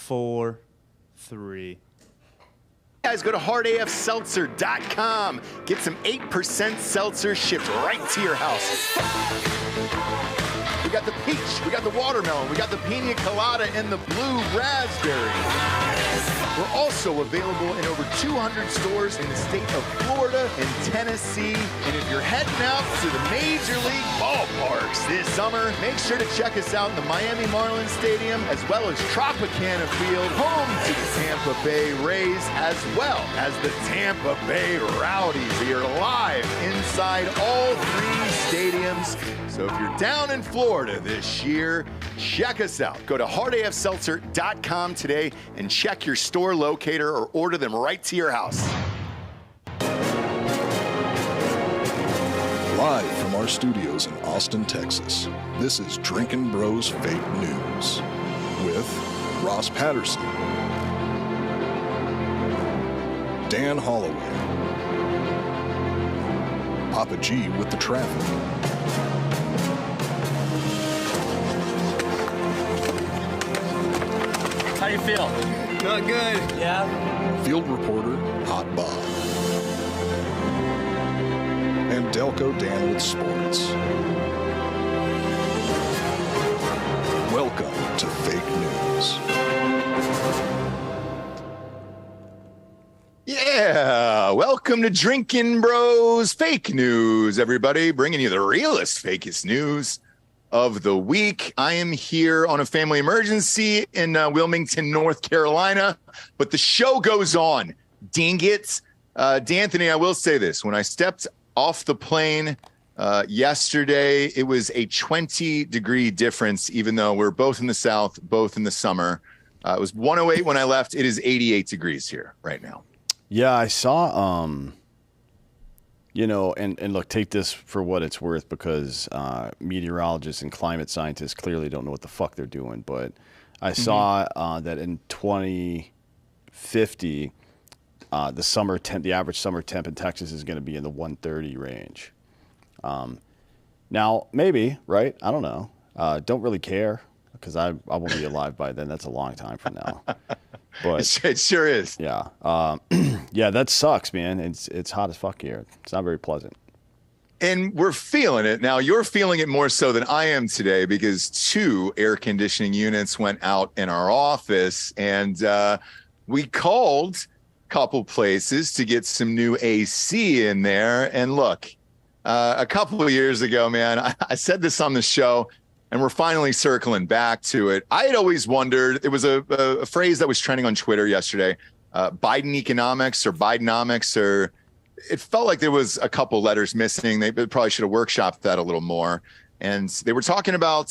4, 3. Guys, go to hardafseltzer.com. Get some 8% seltzer shipped right to your house. We got the peach, we got the watermelon, we got the pina colada, and the blue raspberry. We're also available in over 200 stores in the state of Florida and Tennessee. And if you're heading out to the Major League ballparks this summer, make sure to check us out in the Miami Marlins Stadium, as well as Tropicana Field, home to the Tampa Bay Rays, as well as the Tampa Bay Rowdies. We are live inside all 3 stadiums. So if you're down in Florida this year, check us out. Go to hardafseltzer.com today and check your store locator or order them right to your house. Live from our studios in Austin, Texas, this is Drinkin' Bros Fake News with Ross Patterson, Dan Holloway, Papa G with the traffic, How you feel? Not good. Yeah? field reporter Hot Bob, and Delco Dan with sports. Welcome to Fake News. Yeah, welcome to Drinkin' Bros Fake News, everybody. Bringing you the realest, fakest news of the week. I am here on a family emergency in Wilmington, North Carolina, but the show goes on. Ding it. D'Anthony, I will say this. When I stepped off the plane yesterday, it was a 20-degree difference, even though we're both in the South, both in the summer. It was 108 when I left. It is 88 degrees here right now. Yeah, I saw, and look, take this for what it's worth, because meteorologists and climate scientists clearly don't know what the fuck they're doing. But I saw that in 2050, the average summer temp in Texas is going to be in the 130 range. Now, maybe, right? I don't know. Don't really care, because I won't be alive by then. That's a long time from now. But it sure is. Yeah. Yeah, that sucks, man. It's hot as fuck here. It's not very pleasant. And we're feeling it. Now, you're feeling it more so than I am today, because 2 air conditioning units went out in our office, and we called a couple places to get some new AC in there. And look, a couple of years ago, man, I said this on the show, and we're finally circling back to it. I had always wondered, it was a phrase that was trending on Twitter yesterday, Biden economics or Bidenomics, or it felt like there was a couple letters missing. They probably should have workshopped that a little more. And they were talking about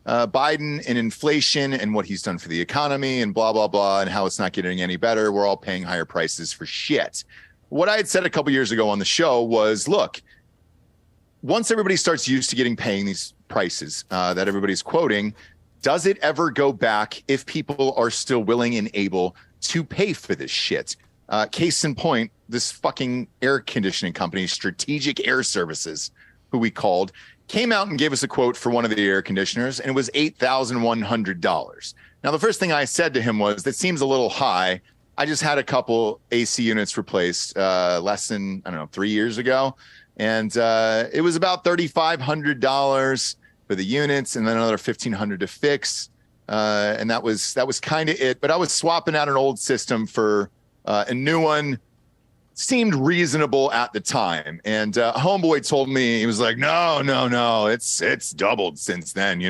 Biden and inflation and what he's done for the economy and blah, blah, blah, and how it's not getting any better. We're all paying higher prices for shit. What I had said a couple years ago on the show was, look, once everybody starts used to paying these prices that everybody's quoting, does it ever go back if people are still willing and able to pay for this shit? Case in point, this fucking air conditioning company, Strategic Air Services, who we called, came out and gave us a quote for one of the air conditioners, and it was $8,100. Now, the first thing I said to him was, that seems a little high. I just had a couple AC units replaced less than, 3 years ago. And it was about $3,500 for the units, and then another $1,500 to fix. And that was kind of it. But I was swapping out an old system for a new one. Seemed reasonable at the time. And homeboy told me, he was like, no, it's doubled since then,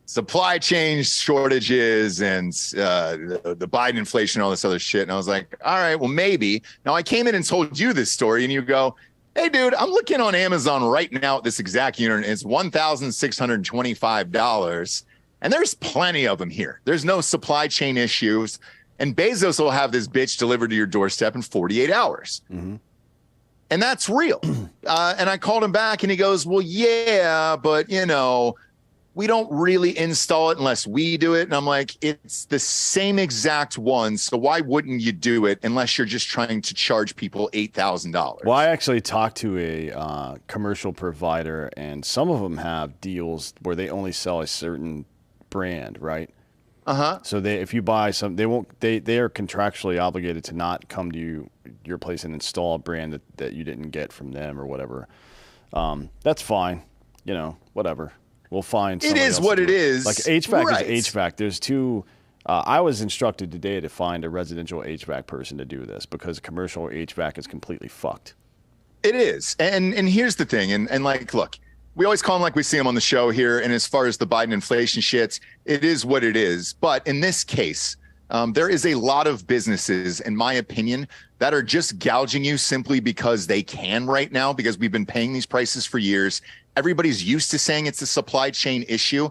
supply chain shortages and the Biden inflation, all this other shit. And I was like, all right, well, maybe. Now, I came in and told you this story, and you go, hey, dude, I'm looking on Amazon right now at this exact unit. And it's $1,625. And there's plenty of them here. There's no supply chain issues. And Bezos will have this bitch delivered to your doorstep in 48 hours. Mm-hmm. And that's real. And I called him back, and he goes, well, yeah, but, we don't really install it unless we do it. And I'm like, it's the same exact one. So why wouldn't you do it unless you're just trying to charge people $8,000? Well, I actually talked to a commercial provider, and some of them have deals where they only sell a certain brand, right? So if you buy some, they won't. They are contractually obligated to not come to your place and install a brand that you didn't get from them or whatever. That's fine. Whatever. We'll find. It is what it is. Like HVAC right. is HVAC. There's two. I was instructed today to find a residential HVAC person to do this because commercial HVAC is completely fucked. It is. And here's the thing. And like, look, we always call them like we see them on the show here. And as far as the Biden inflation shit, it is what it is. But in this case, there is a lot of businesses, in my opinion, that are just gouging you simply because they can right now, because we've been paying these prices for years. Everybody's used to saying it's a supply chain issue.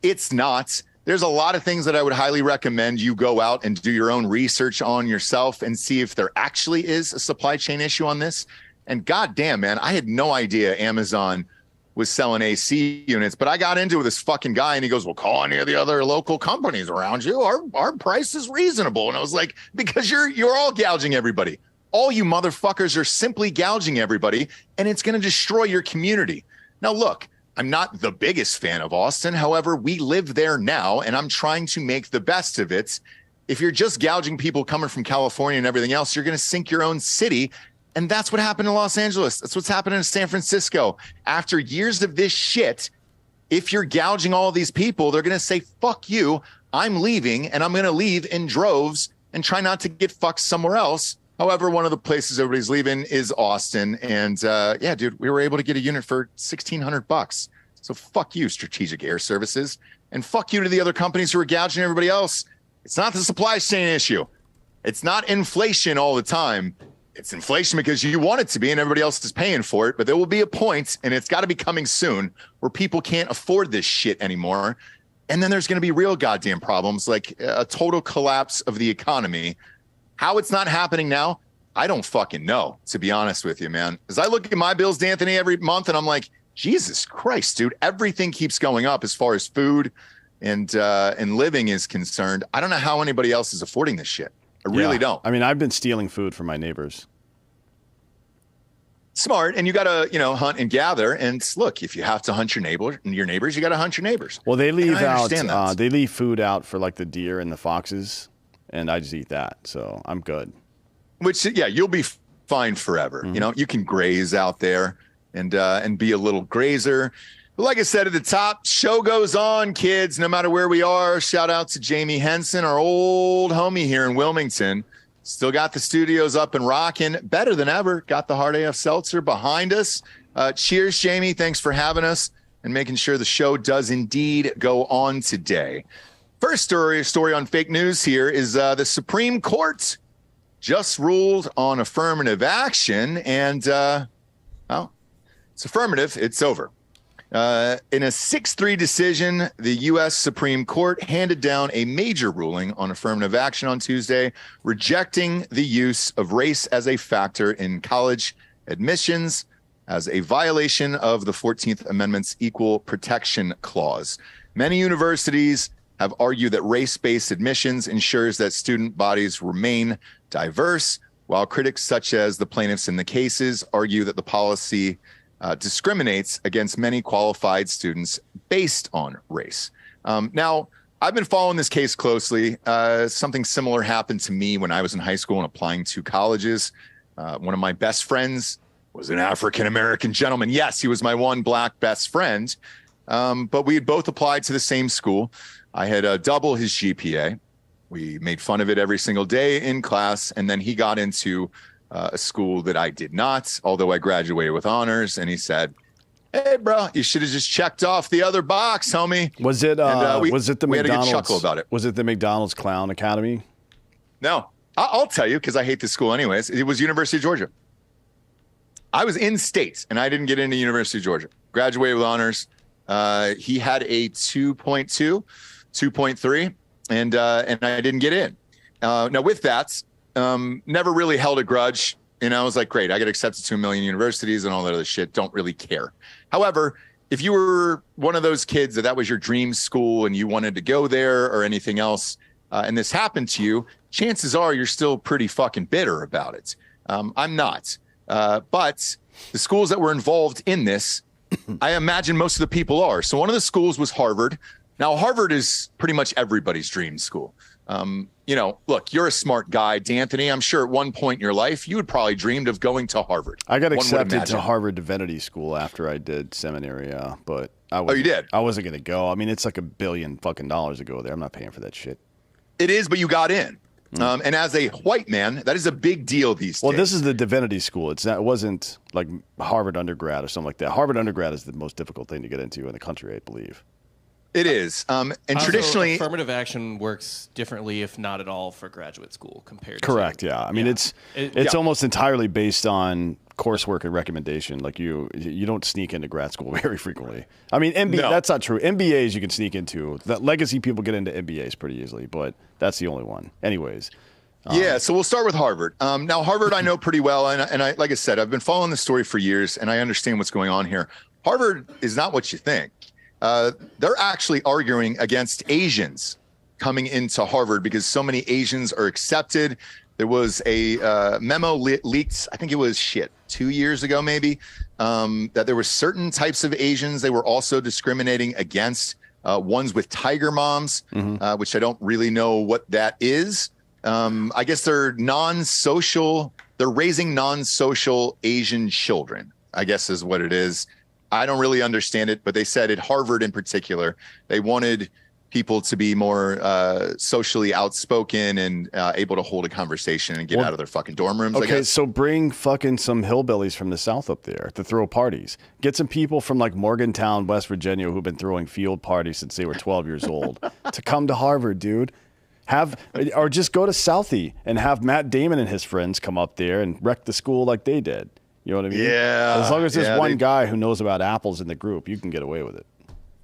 It's not. There's a lot of things that I would highly recommend you go out and do your own research on yourself and see if there actually is a supply chain issue on this. And goddamn, man, I had no idea Amazon was selling AC units, but I got into it with this fucking guy and he goes, well, call any of the other local companies around you. Our price is reasonable. And I was like, because you're all gouging everybody. All you motherfuckers are simply gouging everybody, and it's going to destroy your community. Now, look, I'm not the biggest fan of Austin. However, we live there now, and I'm trying to make the best of it. If you're just gouging people coming from California and everything else, you're going to sink your own city. And that's what happened in Los Angeles. That's what's happening in San Francisco. After years of this shit, if you're gouging all these people, they're going to say, fuck you, I'm leaving, and I'm going to leave in droves and try not to get fucked somewhere else. However, one of the places everybody's leaving is Austin. And yeah, dude, we were able to get a unit for $1,600. So fuck you, Strategic Air Services. And fuck you to the other companies who are gouging everybody else. It's not the supply chain issue. It's not inflation all the time. It's inflation because you want it to be and everybody else is paying for it. But there will be a point, and it's got to be coming soon, where people can't afford this shit anymore. And then there's going to be real goddamn problems, like a total collapse of the economy. How it's not happening now, I don't fucking know, to be honest with you, man. As I look at my bills, D'Anthony, every month, and I'm like, Jesus Christ, dude, everything keeps going up as far as food and living is concerned. I don't know how anybody else is affording this shit. I really don't. I mean, I've been stealing food from my neighbors. Smart, and you got to, hunt and gather. And look, if you have to hunt your neighbors, you got to hunt your neighbors. Well, they leave they leave food out for like the deer and the foxes, and I just eat that, so I'm good. Which, yeah, you'll be fine forever. Mm-hmm. You can graze out there and be a little grazer. But like I said at the top, show goes on, kids, no matter where we are. Shout out to Jamie Henson, our old homie here in Wilmington. Still got the studios up and rocking, better than ever. Got the Hard AF Seltzer behind us. Cheers, Jamie. Thanks for having us and making sure the show does indeed go on today. First story on fake news here is the Supreme Court just ruled on affirmative action. And, well, it's affirmative. It's over. In a 6-3 decision, the U.S. Supreme Court handed down a major ruling on affirmative action on Tuesday, rejecting the use of race as a factor in college admissions as a violation of the 14th Amendment's Equal Protection Clause. Many universities have argued that race-based admissions ensures that student bodies remain diverse, while critics such as the plaintiffs in the cases argue that the policy discriminates against many qualified students based on race. Now, I've been following this case closely. Something similar happened to me when I was in high school and applying to colleges. One of my best friends was an African-American gentleman. Yes, he was my one black best friend, but we had both applied to the same school. I had double his GPA. We made fun of it every single day in class, and then he got into a school that I did not, although I graduated with honors. And he said, "Hey, bro, you should have just checked off the other box, homie." Was it? Was it the we McDonald's? Had a good chuckle about it. Was it the McDonald's Clown Academy? No, I'll tell you because I hate this school anyways. It was University of Georgia. I was in state and I didn't get into University of Georgia. Graduated with honors. He had a 2.2, 2.3, and I didn't get in. Now with that. Never really held a grudge. I was like, great, I get accepted to 1 million universities and all that other shit. Don't really care. However, if you were one of those kids that was your dream school and you wanted to go there or anything else, and this happened to you, chances are you're still pretty fucking bitter about it. I'm not. But the schools that were involved in this, I imagine most of the people are. So one of the schools was Harvard. Now, Harvard is pretty much everybody's dream school. You know, look, you're a smart guy, D'Anthony. I'm sure at one point in your life, you had probably dreamed of going to Harvard. I got accepted to Harvard Divinity School after I did seminary, but oh, you did? I wasn't going to go. I mean, it's like $1 billion fucking to go there. I'm not paying for that shit. It is, but you got in. And as a white man, that is a big deal these days. Well, this is the Divinity School. It wasn't like Harvard undergrad or something like that. Harvard undergrad is the most difficult thing to get into in the country, I believe. It is. And also, traditionally, affirmative action works differently, if not at all, for graduate school compared Correct, to... yeah. I mean, it's almost entirely based on coursework and recommendation. Like you don't sneak into grad school very frequently. I mean, that's not true. MBAs you can sneak into. That legacy people get into MBAs pretty easily, but that's the only one. Anyways. Yeah, so we'll start with Harvard. Now, Harvard I know pretty well, and I like I said, I've been following the story for years, and I understand what's going on here. Harvard is not what you think. They're actually arguing against Asians coming into Harvard because so many Asians are accepted. There was a memo leaked, I think it was 2 years ago maybe, that there were certain types of Asians they were also discriminating against, ones with tiger moms, which I don't really know what that is. I guess they're non-social. They're raising non-social Asian children, I guess is what it is. I don't really understand it, but they said at Harvard in particular, they wanted people to be more socially outspoken and able to hold a conversation and get out of their fucking dorm rooms. Okay, so bring fucking some hillbillies from the South up there to throw parties. Get some people from like Morgantown, West Virginia, who've been throwing field parties since they were 12 years old to come to Harvard, dude. Or just go to Southie and have Matt Damon and his friends come up there and wreck the school like they did. You know what I mean? Yeah. As long as there's one guy who knows about apples in the group, you can get away with it.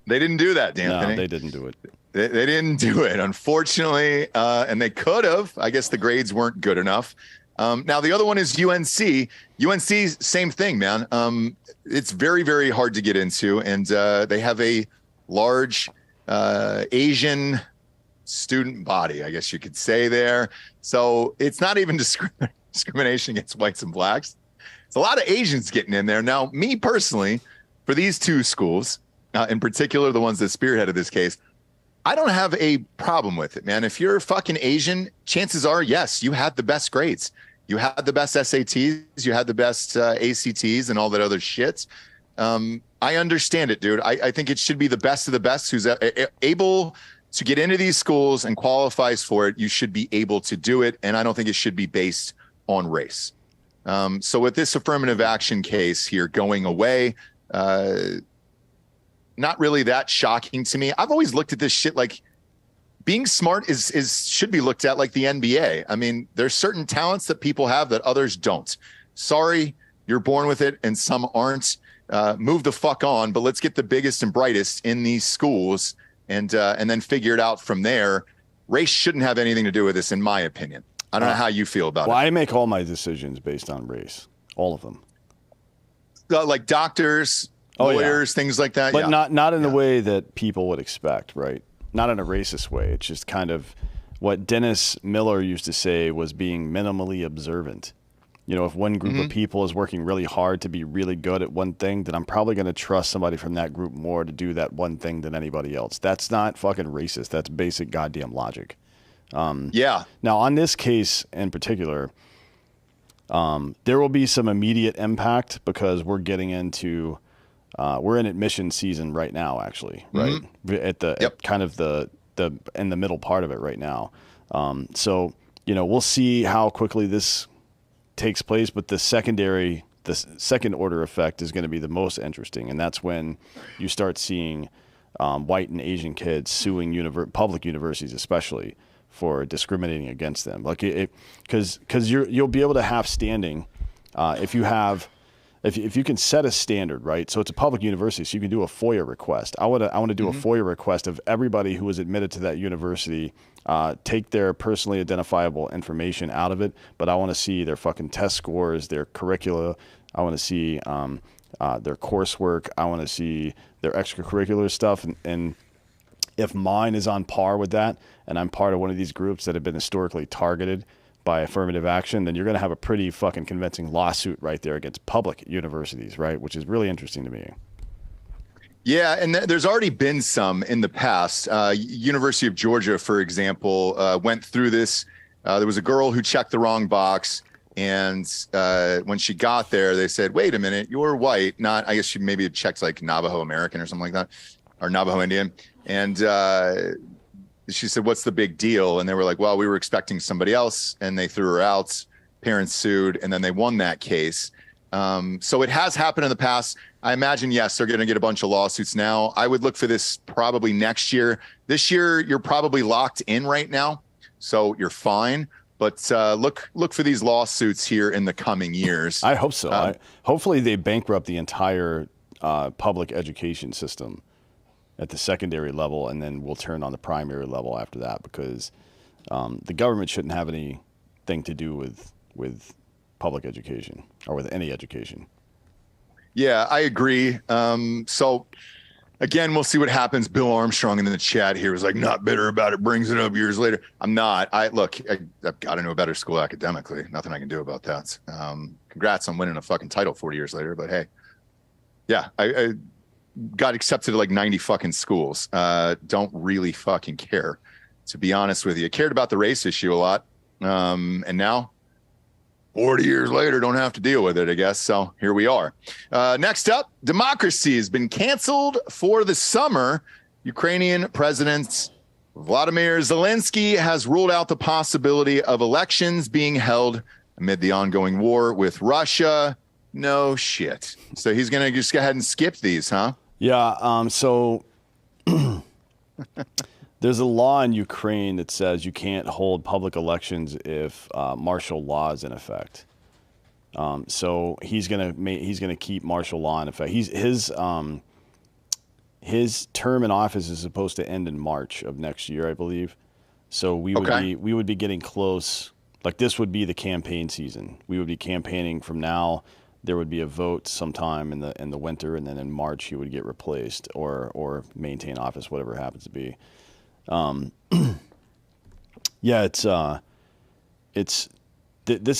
They didn't do that, D'Anthony. No, they didn't do it. They didn't do it, unfortunately. And they could have. I guess the grades weren't good enough. Now, the other one is UNC. UNC, same thing, man. It's very, very hard to get into. And they have a large Asian student body, I guess you could say there. So it's not even discrimination against whites and blacks. It's a lot of Asians getting in there. Now, me personally, for these two schools, in particular, the ones that spearheaded this case, I don't have a problem with it, man. If you're fucking Asian, chances are, yes, you had the best grades. You had the best SATs. You had the best ACTs and all that other shit. I understand it, dude. I think it should be the best of the best who's able to get into these schools and qualifies for it. You should be able to do it. And I don't think it should be based on race. So with this affirmative action case here going away, not really that shocking to me. I've always looked at this shit like being smart should be looked at like the NBA. I mean, there's certain talents that people have that others don't. Sorry, you're born with it and some aren't. Move the fuck on, but let's get the biggest and brightest in these schools and then figure it out from there. Race shouldn't have anything to do with this, in my opinion. I don't know how you feel about it. I make all my decisions based on race, all of them. Like doctors, lawyers, things like that. But not in the way that people would expect, right? Not in a racist way. It's just kind of what Dennis Miller used to say was being minimally observant. You know, if one group of people is working really hard to be really good at one thing, then I'm probably going to trust somebody from that group more to do that one thing than anybody else. That's not fucking racist. That's basic goddamn logic. Now, on this case in particular, there will be some immediate impact because we're getting into we're in admission season right now, actually, right? At kind of the in the middle part of it right now. So, you know, we'll see how quickly this takes place, but the second order effect is going to be the most interesting. And that's when you start seeing white and Asian kids suing public universities, especially for discriminating against them. Like because you'll be able to have standing if you can set a standard, right? So it's a public university, so you can do a FOIA request. I want to do a FOIA request of everybody who was admitted to that university, take their personally identifiable information out of it, but I want to see their fucking test scores, their curricula. I want to see their coursework. I want to see their extracurricular stuff. And if mine is on par with that, and I'm part of one of these groups that have been historically targeted by affirmative action, then you're going to have a pretty fucking convincing lawsuit right there against public universities, right? Which is really interesting to me. Yeah, and there's already been some in the past. University of Georgia, for example, went through this. There was a girl who checked the wrong box, and when she got there, they said, "Wait a minute, you're white." Not, I guess she maybe had checked like Navajo American or something like that, or Navajo Indian. And she said, "What's the big deal?" And they were like, "Well, we were expecting somebody else," and they threw her out. Parents sued, and then they won that case. So it has happened in the past. I imagine, yes, they're going to get a bunch of lawsuits now. I would look for this probably next year. This year, you're probably locked in right now, so you're fine. But look for these lawsuits here in the coming years. I hope so. Hopefully they bankrupt the entire public education system at the secondary level, and then we'll turn on the primary level after that, because the government shouldn't have anything to do with public education or with any education. Yeah, I agree. So again, we'll see what happens. Bill Armstrong in the chat here was like, not bitter about it, brings it up years later. I'm not. I've got into a better school academically. Nothing I can do about that. Congrats on winning a fucking title 40 years later. But hey, yeah, I got accepted to like 90 fucking schools. Don't really fucking care, to be honest with you. I cared about the race issue a lot. And now 40 years later, don't have to deal with it, I guess. So here we are. Next up, democracy has been canceled for the summer. Ukrainian President Vladimir Zelenskyy has ruled out the possibility of elections being held amid the ongoing war with Russia. No shit. So he's going to just go ahead and skip these, huh? Yeah. So there's a law in Ukraine that says you can't hold public elections if martial law is in effect. So he's gonna keep martial law in effect. His term in office is supposed to end in March of next year, I believe. So we would be getting close. Like, this would be the campaign season. We would be campaigning from now. There would be a vote sometime in the winter, and then in March he would get replaced or maintain office, whatever it happens to be. Yeah, this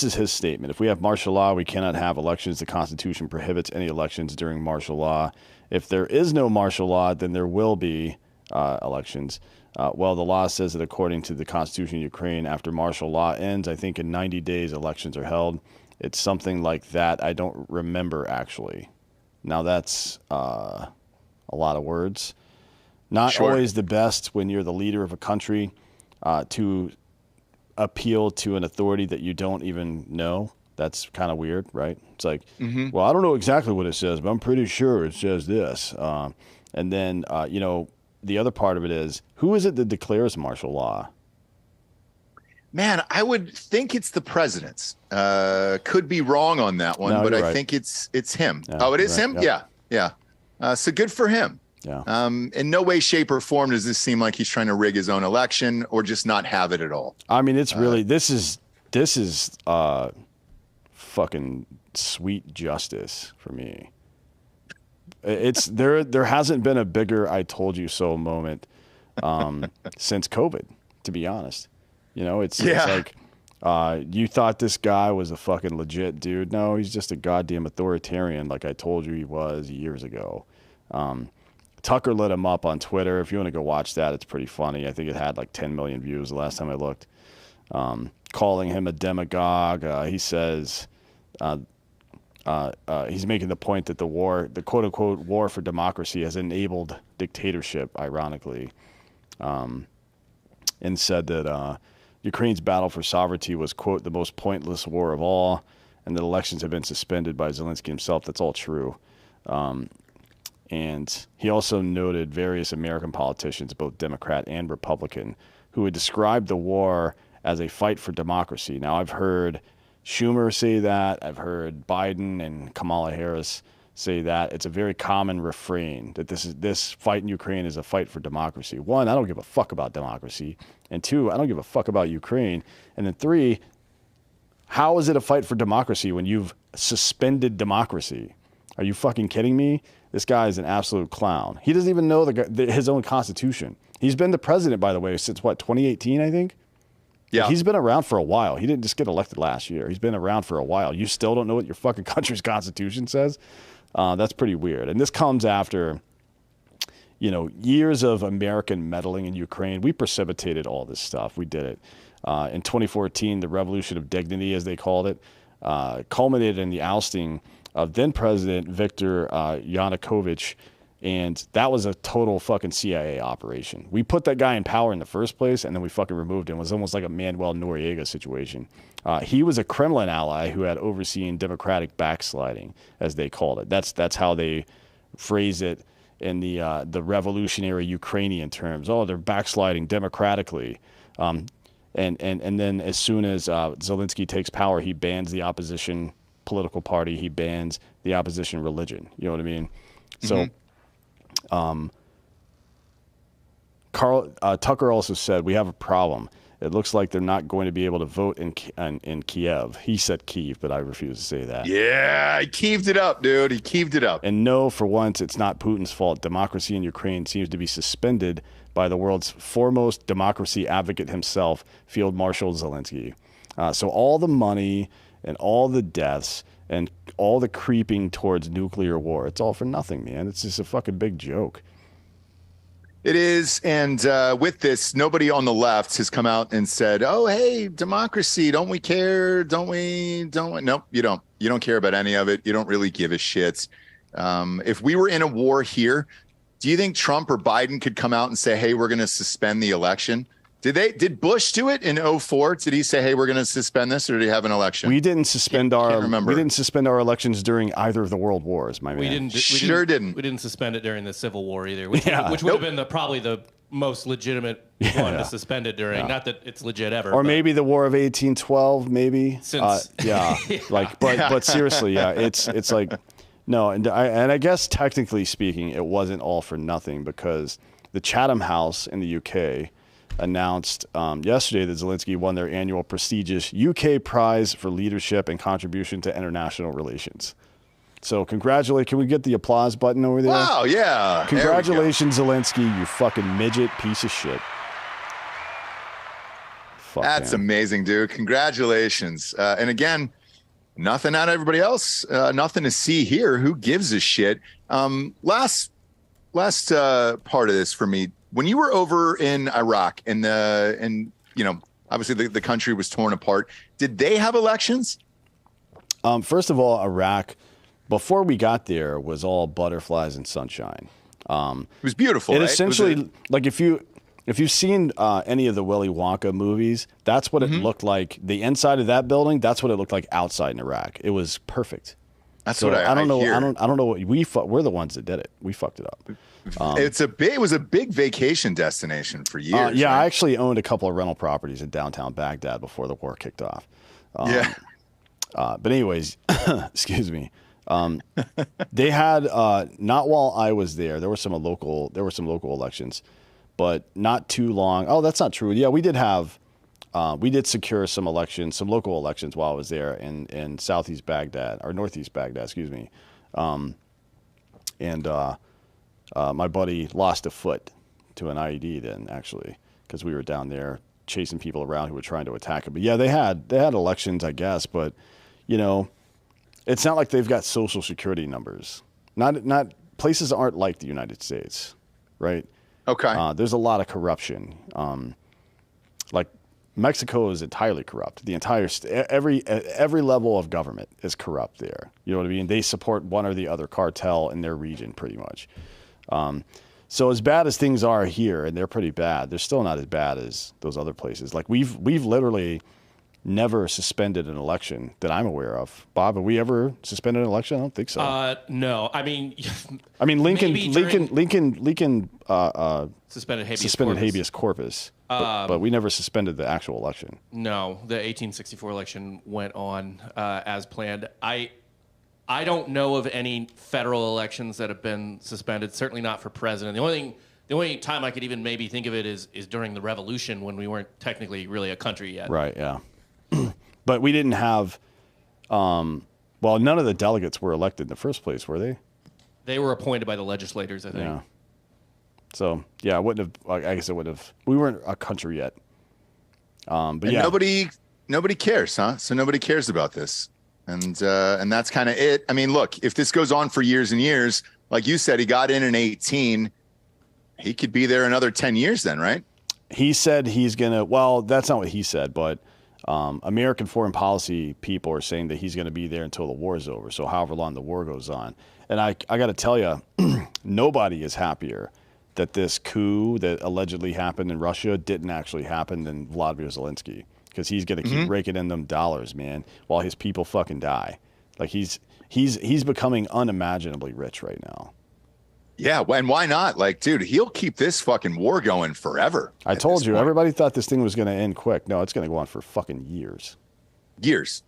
is his statement. If we have martial law, we cannot have elections. The Constitution prohibits any elections during martial law. If there is no martial law, then there will be elections. Well, the law says that according to the Constitution of Ukraine, after martial law ends, I think in 90 days elections are held. It's something like that. I don't remember, actually. Now, that's a lot of words. Not always the best when you're the leader of a country to appeal to an authority that you don't even know. That's kind of weird, right? It's like, well, I don't know exactly what it says, but I'm pretty sure it says this. And then, the other part of it is, who is it that declares martial law? Man, I would think it's the president. Could be wrong on that one, but I think it's him. Yeah, oh, it is him? Yep. Yeah. So good for him. Yeah. In no way, shape, or form does this seem like he's trying to rig his own election or just not have it at all. I mean, it's really this is fucking sweet justice for me. It's there hasn't been a bigger "I told you so" moment since COVID, to be honest. It's like you thought this guy was a fucking legit dude. No, he's just a goddamn authoritarian, like I told you he was years ago. Tucker lit him up on Twitter. If you want to go watch that, it's pretty funny. I think it had like 10 million views the last time I looked. Calling him a demagogue. He says he's making the point that the quote-unquote war for democracy has enabled dictatorship, ironically, and said that Ukraine's battle for sovereignty was, quote, the most pointless war of all, and that elections have been suspended by Zelenskyy himself. That's all true. And he also noted various American politicians, both Democrat and Republican, who had described the war as a fight for democracy. Now, I've heard Schumer say that. I've heard Biden and Kamala Harris say that. It's a very common refrain that this fight in Ukraine is a fight for democracy. One, I don't give a fuck about democracy. And two, I don't give a fuck about Ukraine. And then three, how is it a fight for democracy when you've suspended democracy? Are you fucking kidding me? This guy is an absolute clown. He doesn't even know his own constitution. He's been the president, by the way, since 2018, I think? Yeah. Like, he's been around for a while. He didn't just get elected last year. He's been around for a while. You still don't know what your fucking country's constitution says? That's pretty weird. And this comes after years of American meddling in Ukraine, we precipitated all this stuff. We did it. In 2014, the Revolution of Dignity, as they called it, culminated in the ousting of then President Viktor Yanukovych, and that was a total fucking CIA operation. We put that guy in power in the first place, and then we fucking removed him. It was almost like a Manuel Noriega situation. He was a Kremlin ally who had overseen democratic backsliding, as they called it. That's how they phrase it in the revolutionary Ukrainian terms. Oh, they're backsliding democratically. And then as soon as Zelenskyy takes power, he bans the opposition political party. He bans the opposition religion. You know what I mean? So Tucker also said, we have a problem. It looks like they're not going to be able to vote in Kiev. He said Kyiv, but I refuse to say that. Yeah, he Kieved it up, dude. He Kieved it up. And no, for once, it's not Putin's fault. Democracy in Ukraine seems to be suspended by the world's foremost democracy advocate himself, Field Marshal Zelenskyy. So all the money and all the deaths and all the creeping towards nuclear war, it's all for nothing, man. It's just a fucking big joke. It is, and with this, nobody on the left has come out and said, "Oh, hey, democracy, don't we care? Don't we? Nope, you don't. You don't care about any of it. You don't really give a shit." If we were in a war here, do you think Trump or Biden could come out and say, "Hey, we're going to suspend the election"? Did Bush do it in 2004? Did he say, "Hey, we're going to suspend this," or did he have an election? We didn't suspend we didn't suspend our elections during either of the world wars, my man. We didn't. didn't. We didn't suspend it during the Civil War either, which would have been probably the most legitimate one to suspend it during. Not that it's legit ever. Or maybe the War of 1812, maybe. Since but seriously, it's like no, and I guess technically speaking, it wasn't all for nothing because the Chatham House in the UK announced yesterday that Zelenskyy won their annual prestigious UK Prize for Leadership and Contribution to International Relations. So congratulate. Can we get the applause button over there? Wow, yeah. Congratulations, Zelenskyy, you fucking midget piece of shit. Fuck, That's man. amazing, dude. Congratulations. And again, nothing out of everybody else. Nothing to see here. Who gives a shit? Last part of this for me. When you were over in Iraq and obviously the country was torn apart, did they have elections? First of all, Iraq, before we got there, was all butterflies and sunshine. It was beautiful. It right? essentially, like if you've seen any of the Willy Wonka movies, that's what it looked like. The inside of that building, that's what it looked like outside in Iraq. It was perfect. That's so what I don't know. Hear. I don't know what we're the ones that did it. We fucked it up. It was a big vacation destination for years. Yeah, right? I actually owned a couple of rental properties in downtown Baghdad before the war kicked off. But anyways, excuse me. They had not while I was there. There were some local elections, but not too long. Oh, that's not true. Yeah, we did secure some local elections while I was there in southeast Baghdad or northeast Baghdad, excuse me. My buddy lost a foot to an IED then, actually, because we were down there chasing people around who were trying to attack him. But yeah, they had elections, I guess, but it's not like they've got social security numbers. Not places aren't like the United States, right? Okay. There's a lot of corruption. Like Mexico is entirely corrupt. The entire every level of government is corrupt there. You know what I mean? They support one or the other cartel in their region, pretty much. So as bad as things are here, and they're pretty bad, they're still not as bad as those other places. Like we've literally never suspended an election that I'm aware of. Bob, have we ever suspended an election? I don't think so. No. I mean, Lincoln suspended habeas corpus, but we never suspended the actual election. No, the 1864 election went on as planned. I don't know of any federal elections that have been suspended. Certainly not for president. The only time I could even maybe think of it is during the Revolution when we weren't technically really a country yet. Right. Yeah. But we didn't have. None of the delegates were elected in the first place, were they? They were appointed by the legislators, I think. Yeah. So yeah, I wouldn't have. I guess it would have. We weren't a country yet. But yeah, nobody cares, huh? So nobody cares about this. And that's kind of it. I mean, look, if this goes on for years and years, like you said, he got in 18. He could be there another 10 years then, right? He said he's going to, well, that's not what he said, but American foreign policy people are saying that he's going to be there until the war is over. So however long the war goes on. And I got to tell you, nobody is happier that this coup that allegedly happened in Russia didn't actually happen than Vladimir Zelenskyy, because he's going to keep raking in them dollars, man, while his people fucking die. Like he's becoming unimaginably rich right now. Yeah, and why not? Like, dude, he'll keep this fucking war going forever. I told you, everybody thought this thing was going to end quick. No, it's going to go on for fucking years. Years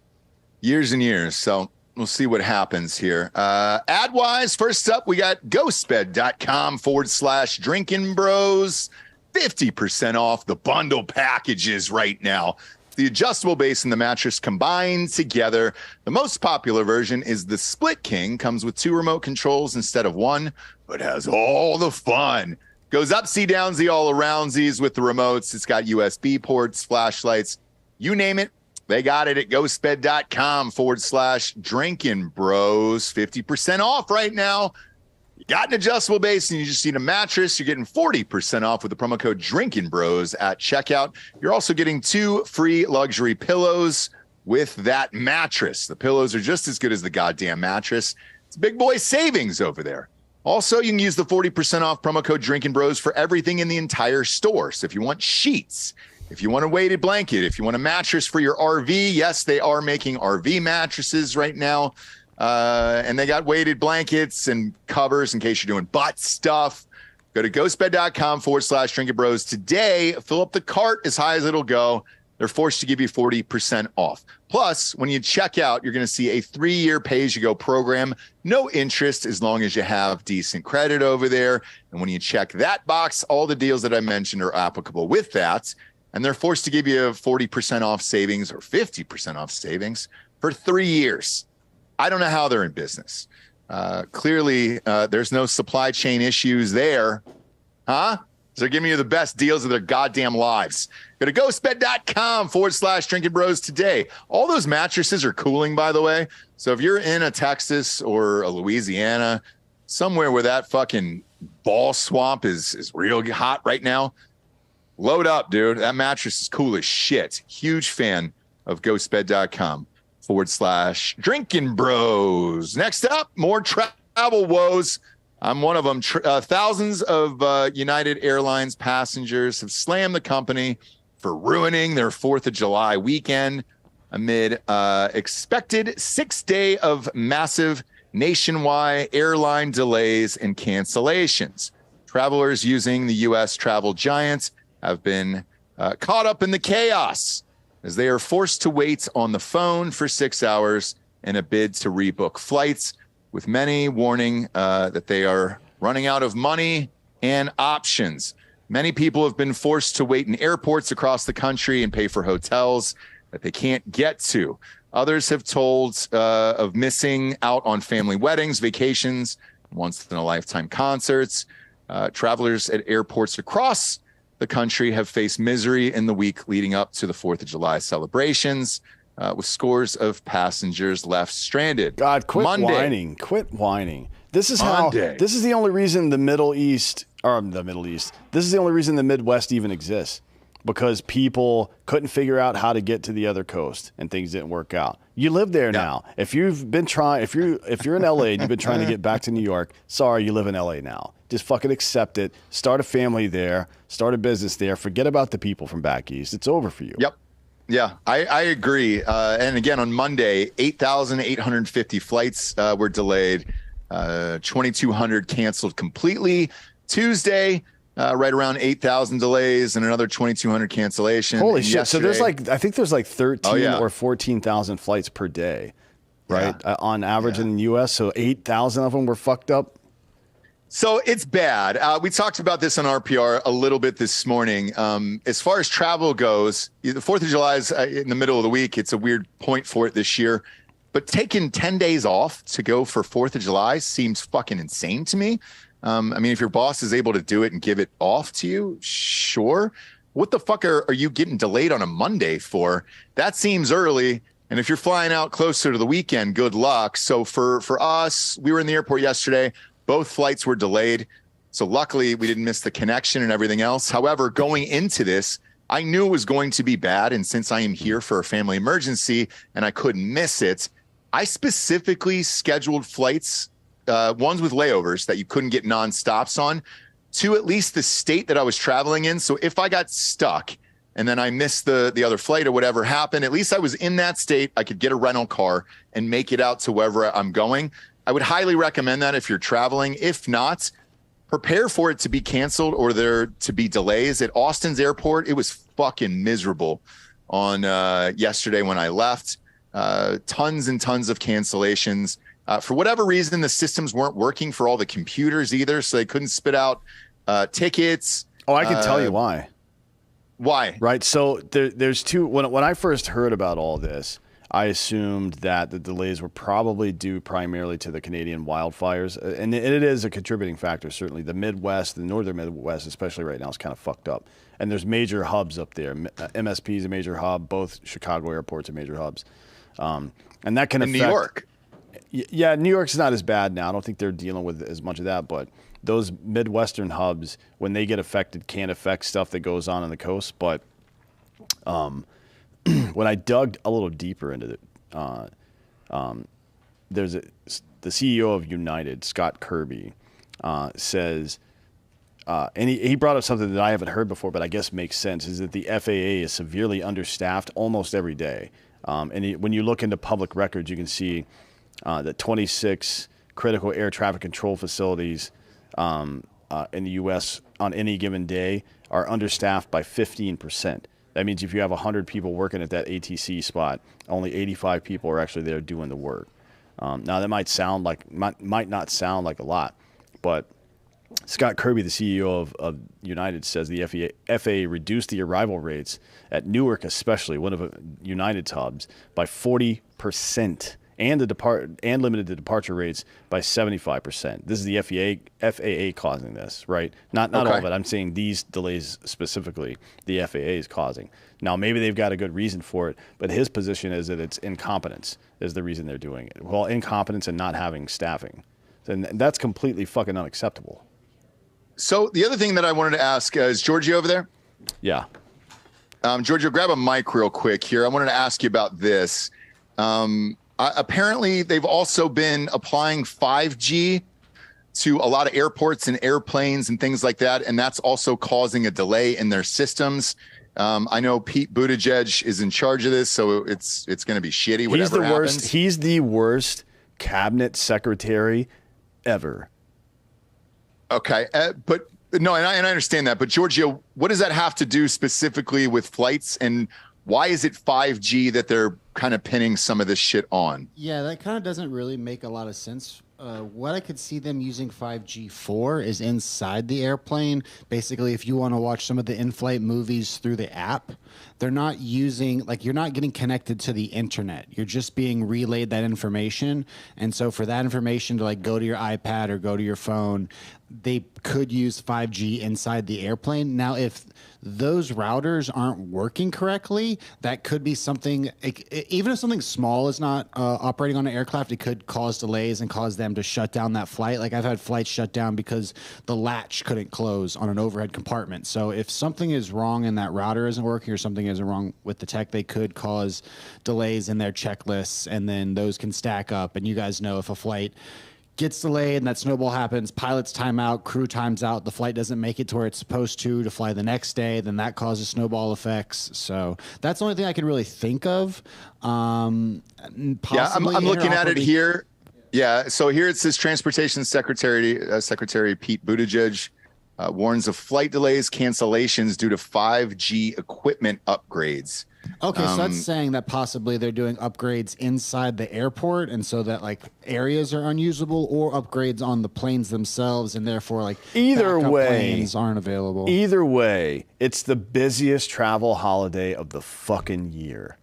and years. So we'll see what happens here. Ad-wise, first up, we got GhostBed.com/Drinkin Bros. 50% off the bundle packages right now. The adjustable base and the mattress combined together. The most popular version is the Split King. Comes with 2 remote controls instead of 1, but has all the fun. Goes upsy downsy all aroundsies with the remotes. It's got USB ports, flashlights, you name it. They got it at GhostBed.com/Drinkin Bros. 50% off right now. You got an adjustable base and you just need a mattress. You're getting 40% off with the promo code Drinkin Bros at checkout. You're also getting 2 free luxury pillows with that mattress. The pillows are just as good as the goddamn mattress. It's big boy savings over there. Also, you can use the 40% off promo code Drinkin Bros for everything in the entire store. So if you want sheets, if you want a weighted blanket, if you want a mattress for your RV, yes, they are making RV mattresses right now. And they got weighted blankets and covers in case you're doing butt stuff. Go to ghostbed.com/Drinkin Bros today. Fill up the cart as high as it'll go. They're forced to give you 40% off. Plus, when you check out, you're going to see a 3-year pay-as-you-go program. No interest as long as you have decent credit over there. And when you check that box, all the deals that I mentioned are applicable with that. And they're forced to give you 40% off savings or 50% off savings for 3 years. I don't know how they're in business. Clearly, there's no supply chain issues there. Huh? They're giving you the best deals of their goddamn lives. Go to ghostbed.com/Drinkin Bros today. All those mattresses are cooling, by the way. So if you're in a Texas or a Louisiana, somewhere where that fucking ball swamp is real hot right now, load up, dude. That mattress is cool as shit. Huge fan of ghostbed.com/Drinkin Bros. Next up, more travel woes. I'm one of them. Thousands of United Airlines passengers have slammed the company for ruining their 4th of July weekend amid expected 6-day of massive nationwide airline delays and cancellations. Travelers using the U.S. travel giant have been caught up in the chaos as they are forced to wait on the phone for 6 hours in a bid to rebook flights, with many warning that they are running out of money and options. Many people have been forced to wait in airports across the country and pay for hotels that they can't get to. Others have told of missing out on family weddings, vacations, once-in-a-lifetime concerts. Travelers at airports across the country have faced misery in the week leading up to the 4th of July celebrations, with scores of passengers left stranded. God, quit whining. Quit whining. This is this is the only reason this is the only reason the Midwest even exists, because people couldn't figure out how to get to the other coast and things didn't work out. You live there now. If you've been trying, if you're in LA and you've been trying to get back to New York, sorry, you live in LA now. Just fucking accept it. Start a family there. Start a business there. Forget about the people from back east. It's over for you. Yep. Yeah, I agree. And again, on Monday, 8,850 flights were delayed. 2,200 canceled completely. Tuesday, right around 8,000 delays and another 2,200 cancellation. Holy shit. So there's I think there's 13 or 14,000 flights per day, right? On average in the U.S. So 8,000 of them were fucked up. So it's bad. We talked about this on RPR a little bit this morning. As far as travel goes, the 4th of July is in the middle of the week. It's a weird point for it this year. But taking 10 days off to go for 4th of July seems fucking insane to me. I mean, if your boss is able to do it and give it off to you, sure. What the fuck are you getting delayed on a Monday for? That seems early. And if you're flying out closer to the weekend, good luck. So for us, we were in the airport yesterday. Both flights were delayed. So luckily we didn't miss the connection and everything else. However, going into this, I knew it was going to be bad. And since I am here for a family emergency and I couldn't miss it, I specifically scheduled flights, ones with layovers that you couldn't get non-stops on, to at least the state that I was traveling in. So if I got stuck and then I missed the other flight or whatever happened, at least I was in that state. I could get a rental car and make it out to wherever I'm going. I would highly recommend that if you're traveling. If not, prepare for it to be canceled or there to be delays. At Austin's airport, it was fucking miserable on yesterday when I left. Tons and tons of cancellations. For whatever reason, the systems weren't working for all the computers either, so they couldn't spit out tickets. Oh, I can tell you why. Why? Right. So there's two. When I first heard about all this, I assumed that the delays were probably due primarily to the Canadian wildfires. And it is a contributing factor, certainly. The Midwest, the northern Midwest, especially right now, is kind of fucked up. And there's major hubs up there. MSP is a major hub. Both Chicago airports are major hubs. And that can affect New York. Yeah, New York's not as bad now. I don't think they're dealing with as much of that. But those Midwestern hubs, when they get affected, can affect stuff that goes on the coast. But when I dug a little deeper into it, there's the CEO of United, Scott Kirby, says, and he brought up something that I haven't heard before, but I guess makes sense, is that the FAA is severely understaffed almost every day. When you look into public records, you can see that 26 critical air traffic control facilities in the U.S. on any given day are understaffed by 15%. That means if you have 100 people working at that ATC spot, only 85 people are actually there doing the work. Now that might not sound like a lot, but Scott Kirby, the CEO of United, says the FAA reduced the arrival rates at Newark, especially one of United's hubs, by 40%, and limited the departure rates by 75%. This is the FAA causing this, right? Not all of it. I'm saying these delays specifically, the FAA is causing. Now, maybe they've got a good reason for it, but his position is that it's incompetence is the reason they're doing it. Well, incompetence and not having staffing. And that's completely fucking unacceptable. So the other thing that I wanted to ask, is Georgie over there? Yeah. Giorgio, grab a mic real quick here. I wanted to ask you about this. Apparently, they've also been applying 5G to a lot of airports and airplanes and things like that, and that's also causing a delay in their systems. I know Pete Buttigieg is in charge of this, so it's going to be shitty. He's the happens. worst. He's the worst cabinet secretary ever. Okay, but no, and I understand that. But Giorgio, what does that have to do specifically with flights, and why is it 5G that they're kind of pinning some of this shit on? Yeah, that kind of doesn't really make a lot of sense. What I could see them using 5G for is inside the airplane. Basically, if you want to watch some of the in-flight movies through the app, they're not using, like, you're not getting connected to the internet. You're just being relayed that information. And so for that information to, like, go to your iPad or go to your phone, they could use 5G inside the airplane. Now, if those routers aren't working correctly, that could be something, even if something small is not operating on an aircraft, it could cause delays and cause them to shut down that flight. Like, I've had flights shut down because the latch couldn't close on an overhead compartment. So if something is wrong and that router isn't working or something isn't wrong with the tech, they could cause delays in their checklists, and then those can stack up. And you guys know, if a flight gets delayed and that snowball happens, pilots time out, crew times out, the flight doesn't make it to where it's supposed to fly the next day, then that causes snowball effects. So that's the only thing I can really think of. I'm looking at it here. Yeah, so here it says Transportation Secretary Pete Buttigieg warns of flight delays, cancellations due to 5G equipment upgrades. Okay, so that's saying that possibly they're doing upgrades inside the airport, and so that, like, areas are unusable, or upgrades on the planes themselves, and therefore, like, either way, planes aren't available. Either way, it's the busiest travel holiday of the fucking year.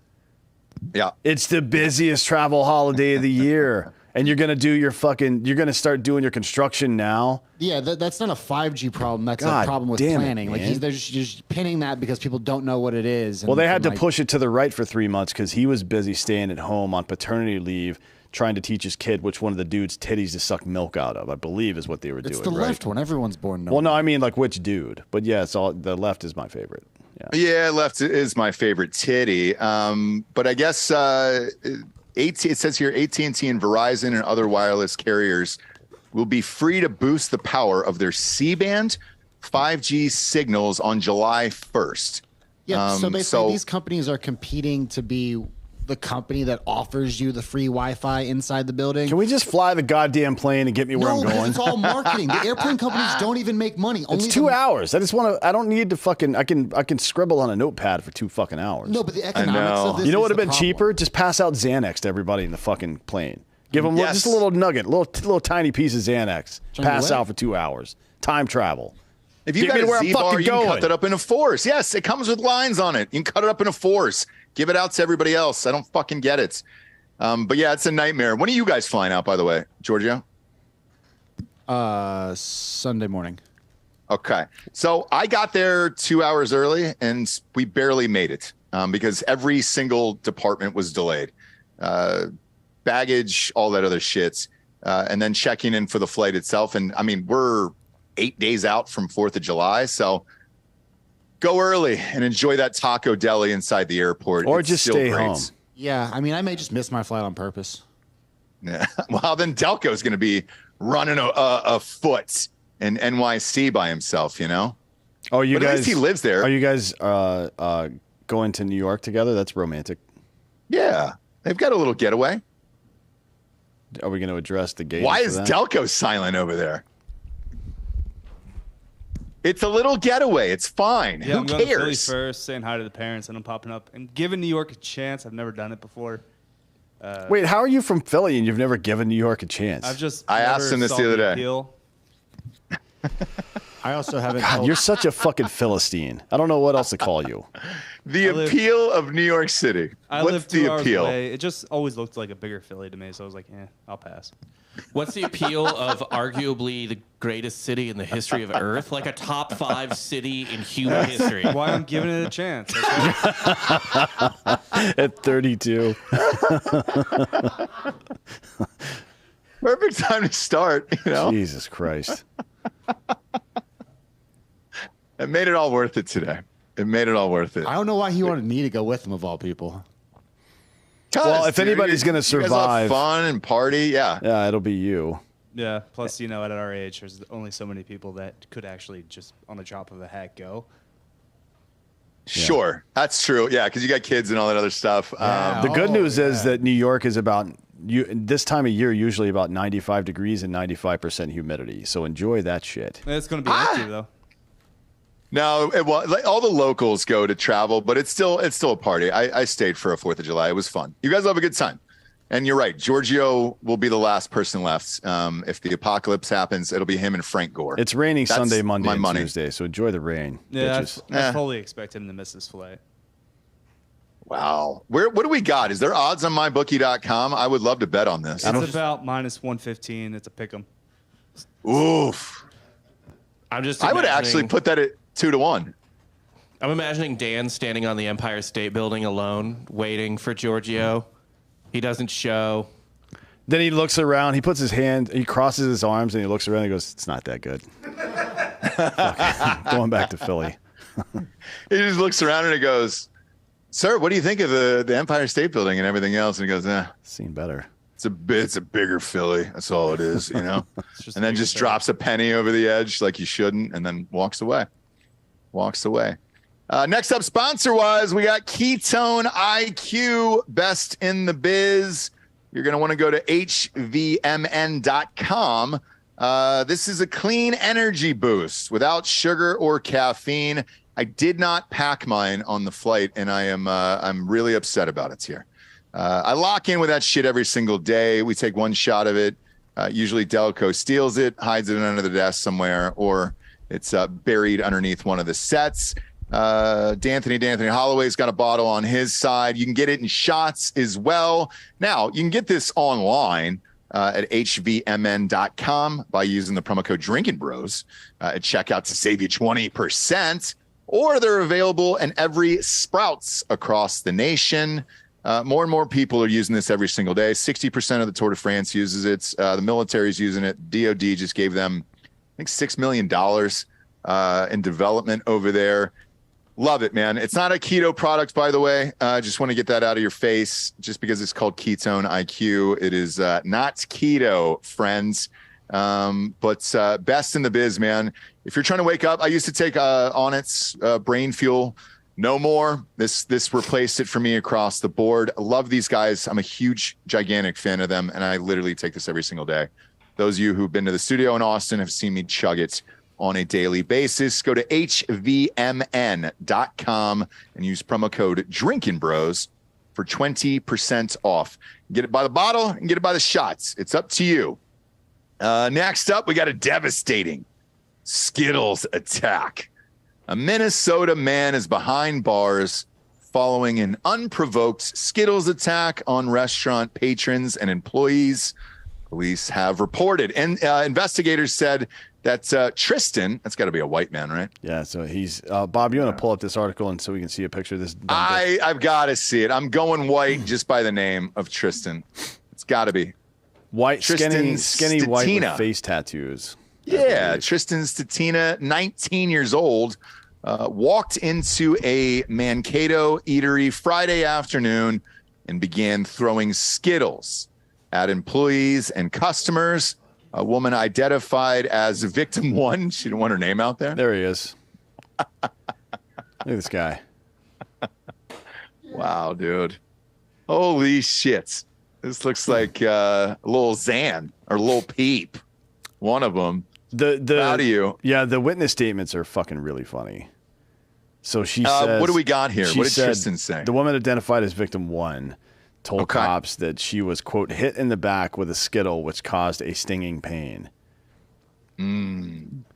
Yeah, it's the busiest travel holiday of the year. And you're going to start doing your construction now? Yeah, that's not a 5G problem. That's a problem with planning. They're just pinning that because people don't know what it is. Well, they had to push it to the right for 3 months because he was busy staying at home on paternity leave, trying to teach his kid which one of the dude's titties to suck milk out of, I believe is what they were doing. It's the right? left one. Everyone's born knowing. Well, no, I mean like which dude. But yeah, it's all the left is my favorite. Yeah, left is my favorite titty. But I guess it says here AT&T and Verizon and other wireless carriers will be free to boost the power of their C-band 5G signals on July 1st. Yeah, so basically these companies are competing to be the company that offers you the free Wi-Fi inside the building. Can we just fly the goddamn plane and get me where I'm going? It's all marketing. The airplane companies don't even make money. It's 2 hours. I just want to. I don't need to fucking. I can scribble on a notepad for 2 fucking hours. No, but the economics of this. You know what would have been problem. cheaper? Just pass out Xanax to everybody in the fucking plane. Give them just a little nugget, little tiny piece of Xanax. Pass out for 2 hours. Time travel. If you got a Z-bar, you can cut that up into fours. Yes, it comes with lines on it. You can cut it up into fours. Give it out to everybody else. I don't fucking get it. But yeah, it's a nightmare. When are you guys flying out, by the way, Giorgio? Sunday morning. Okay. So I got there 2 hours early, and we barely made it because every single department was delayed. Baggage, all that other shit. And then checking in for the flight itself. And, I mean, we're 8 days out from 4th of July, so go early and enjoy that taco deli inside the airport. Or it's just stay home. Yeah, I mean, I may just miss my flight on purpose. Yeah. Well, then Delco's going to be running a foot in NYC by himself, you know? Oh, you but guys, at least he lives there. Are you guys going to New York together? That's romantic. Yeah. They've got a little getaway. Are we going to address the gate? Why is Delco silent over there? It's a little getaway. It's fine. Yeah, Who I'm going to Philly cares? first, saying hi to the parents, and I'm popping up and giving New York a chance. I've never done it before. Wait, how are you from Philly and you've never given New York a chance? I asked him this the other day. Appeal. I also haven't. God, you're such a fucking Philistine. I don't know what else to call you. The appeal of New York City. I What's live 2 the hours appeal? away. It just always looked like a bigger Philly to me, so I was like, I'll pass. What's the appeal of arguably the greatest city in the history of Earth? Like a top 5 city in human history. Why I'm giving it a chance. Okay? At 32. Perfect time to start, you know? Jesus Christ. It made it all worth it today. It made it all worth it. I don't know why he wanted me to go with him, of all people. Well, if anybody's going to you guys all have survive, fun and party, yeah, it'll be you. Yeah. Plus, at our age, there's only so many people that could actually just on the drop of a hat go. Sure, that's true. Yeah, because you got kids and all that other stuff. Yeah. The good news is yeah. that New York is about this time of year usually about 95 degrees and 95% humidity. So enjoy that shit. It's going to be empty though. No, all the locals go to travel, but it's still a party. I stayed for a 4th of July. It was fun. You guys will have a good time. And you're right. Giorgio will be the last person left. If the apocalypse happens, it'll be him and Frank Gore. It's raining That's Sunday, Monday, my and money. Tuesday. So enjoy the rain. Yeah, bitches. I fully expect him to miss this flight. Wow. What do we got? Is there odds on mybookie.com? I would love to bet on this. It's about minus 115. It's a pick'em. Oof. I would actually put that at 2-1. I'm imagining Dan standing on the Empire State Building alone, waiting for Giorgio. He doesn't show. Then he looks around. He puts his hand. He crosses his arms and he looks around. And he goes, "It's not that good." Going back to Philly. He just looks around and he goes, "Sir, what do you think of the Empire State Building and everything else?" And he goes, Seen better. It's a bigger Philly. That's all it is, you know." Just And then just drops a penny over the edge like you shouldn't, and then walks away. Next up, sponsor-wise, we got Ketone IQ, best in the biz. You're going to want to go to hvmn.com. This is a clean energy boost without sugar or caffeine. I did not pack mine on the flight, and I'm really upset about it here. I lock in with that shit every single day. We take one shot of it. Usually Delco steals it, hides it under the desk somewhere, or it's buried underneath one of the sets. D'Anthony Holloway's got a bottle on his side. You can get it in shots as well. Now, you can get this online at hvmn.com by using the promo code Drinkin Bros at checkout to save you 20%, or they're available in every Sprouts across the nation. More and more people are using this every single day. 60% of the Tour de France uses it. The military is using it. DOD just gave them, I think, $6 million in development over there. Love it, man. It's not a keto product, by the way. I just want to get that out of your face. Just because it's called Ketone IQ, it is not keto, friends. But best in the biz, man. If you're trying to wake up, I used to take Onnit's brain fuel. No more. This replaced it for me across the board. I love these guys. I'm a huge, gigantic fan of them, and I literally take this every single day. Those of you who've been to the studio in Austin have seen me chug it on a daily basis. Go to hvmn.com and use promo code Drinkin Bros for 20% off. Get it by the bottle and get it by the shots. It's up to you. Next up, we got a devastating Skittles attack. A Minnesota man is behind bars following an unprovoked Skittles attack on restaurant patrons and employees. Police have reported. And investigators said that Tristan, that's got to be a white man, right? Yeah, so he's Bob, you want to pull up this article and so we can see a picture of this? I've got to see it. I'm going white just by the name of Tristan. It's got to be. White, Tristan skinny white with Statina. face tattoos. Yeah, Tristan Statina, 19 years old, walked into a Mankato eatery Friday afternoon and began throwing Skittles at employees and customers. A woman identified as victim one. She didn't want her name out there. There he is. Look at this guy. Wow, dude. Holy shit. This looks like little Zan or little Peep. One of them. How do you? Yeah, the witness statements are fucking really funny. So she says, what do we got here? What did said, Tristan say? The woman identified as victim one told cops that she was, quote, hit in the back with a Skittle, which caused a stinging pain. Man.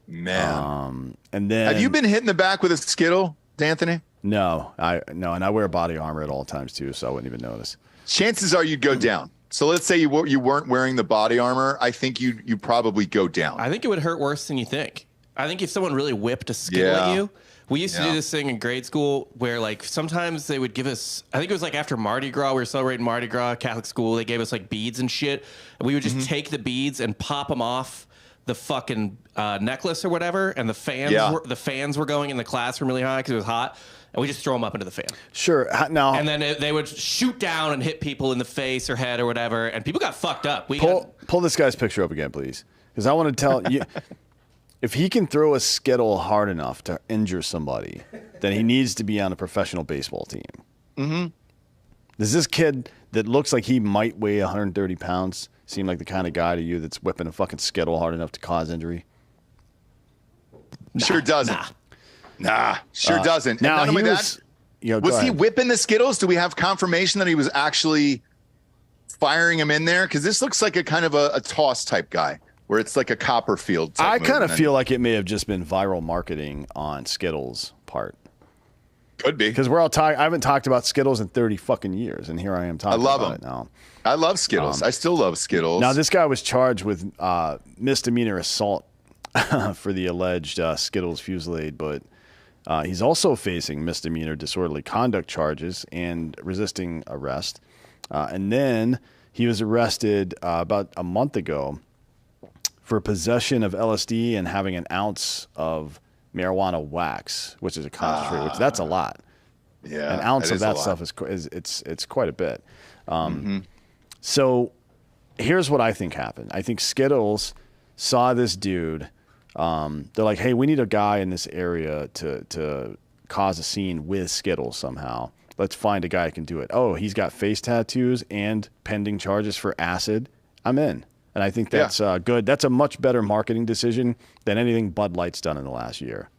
And then, have you been hit in the back with a Skittle, D'Anthony? No, and I wear body armor at all times too, so I wouldn't even notice. Chances are you'd go down. So let's say you weren't wearing the body armor. I think you probably go down. I think it would hurt worse than you think. I think if someone really whipped a Skittle at you. We used to do this thing in grade school where, like, sometimes they would give us, I think it was like after Mardi Gras, we were celebrating Mardi Gras, Catholic school, they gave us like beads and shit. And we would just take the beads and pop them off the fucking necklace or whatever. And the fans were going in the classroom really high because it was hot. And we just throw them up into the fan. Sure. Now, and then they would shoot down and hit people in the face or head or whatever. And people got fucked up. Pull this guy's picture up again, please. Because I want to tell you, if he can throw a Skittle hard enough to injure somebody, then he needs to be on a professional baseball team. Mm-hmm. Does this kid that looks like he might weigh 130 pounds seem like the kind of guy to you that's whipping a fucking Skittle hard enough to cause injury? Sure doesn't. Sure doesn't. Now, not only was he whipping the Skittles? Do we have confirmation that he was actually firing him in there? Because this looks like a kind of a toss type guy, where it's like a Copperfield type I kind of movement. feel like it may have just been viral marketing on Skittles' part. Could be. Because I haven't talked about Skittles in 30 fucking years, and here I am talking about it now. I love Skittles. I still love Skittles. Now, this guy was charged with misdemeanor assault for the alleged Skittles fusillade, but he's also facing misdemeanor disorderly conduct charges and resisting arrest. And then he was arrested about a month ago for possession of LSD and having an ounce of marijuana wax, which is a concentrate, which that's a lot. Yeah, an ounce of that stuff is quite a bit. So here's what I think happened. I think Skittles saw this dude. They're like, hey, we need a guy in this area to cause a scene with Skittles somehow. Let's find a guy who can do it. Oh, he's got face tattoos and pending charges for acid. I'm in. And I think that's good. That's a much better marketing decision than anything Bud Light's done in the last year.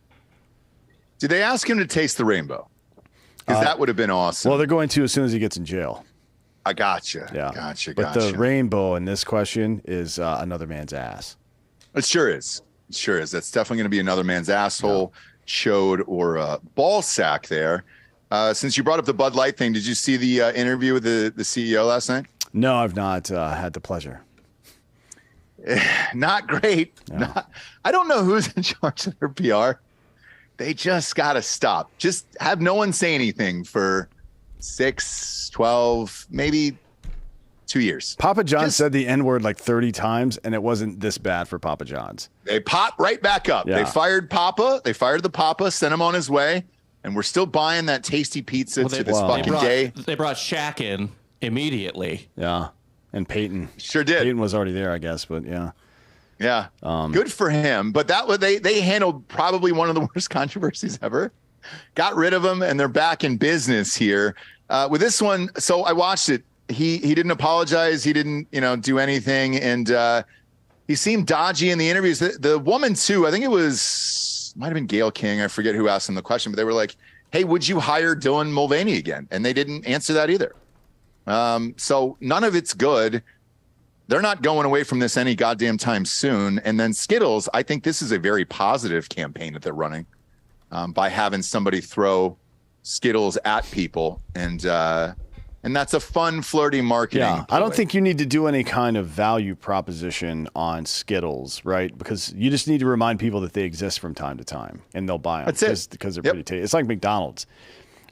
Did they ask him to taste the rainbow? Because that would have been awesome. Well, they're going to as soon as he gets in jail. I gotcha. Yeah. Gotcha. But the rainbow in this question is another man's ass. It sure is. It sure is. That's definitely going to be another man's asshole, chode, or ball sack there. Since you brought up the Bud Light thing, did you see the interview with the CEO last night? No, I've not had the pleasure. Not great. No. I don't know who's in charge of their PR. They just got to stop. Just have no one say anything for 6, 12, maybe 2 years. Papa John said the N-word like 30 times, and it wasn't this bad for Papa John's. They pop right back up. Yeah. They fired Papa. They fired the Papa, sent him on his way, and we're still buying that tasty pizza to this fucking day. They brought Shaq in immediately. Yeah, and Peyton. Sure did. Peyton was already there, I guess, but yeah. Yeah, good for him. But that was they handled probably one of the worst controversies ever. Got rid of him, and they're back in business here with this one. So I watched it. He didn't apologize. He didn't do anything, and he seemed dodgy in the interviews. The woman too. I think it might have been Gayle King. I forget who asked him the question, but they were like, "Hey, would you hire Dylan Mulvaney again?" And they didn't answer that either. So none of it's good. They're not going away from this any goddamn time soon. And then Skittles, I think this is a very positive campaign that they're running by having somebody throw Skittles at people. And that's a fun, flirty marketing. Yeah, I don't think you need to do any kind of value proposition on Skittles, right? Because you just need to remind people that they exist from time to time, and they'll buy them. That's it. Because they're pretty tasty. It's like McDonald's.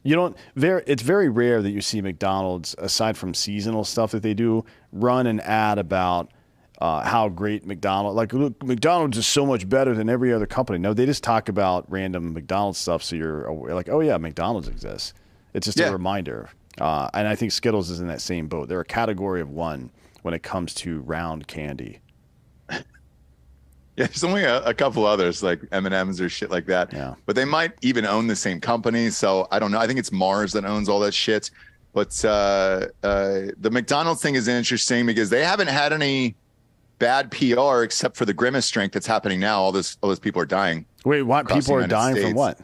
It's very rare that you see McDonald's, aside from seasonal stuff that they do, run an ad about how great look, McDonald's is so much better than every other company. No, they just talk about random McDonald's stuff, so you're aware, like, oh yeah, McDonald's exists. It's just a reminder. And I think Skittles is in that same boat. They're a category of one when it comes to round candy. Yeah, there's only a couple others like M&M's or shit like that. Yeah. But they might even own the same company. So I don't know. I think it's Mars that owns all that shit. But the McDonald's thing is interesting because they haven't had any bad PR except for the grimace strength that's happening now. All those people are dying. Wait, what? People are dying from what?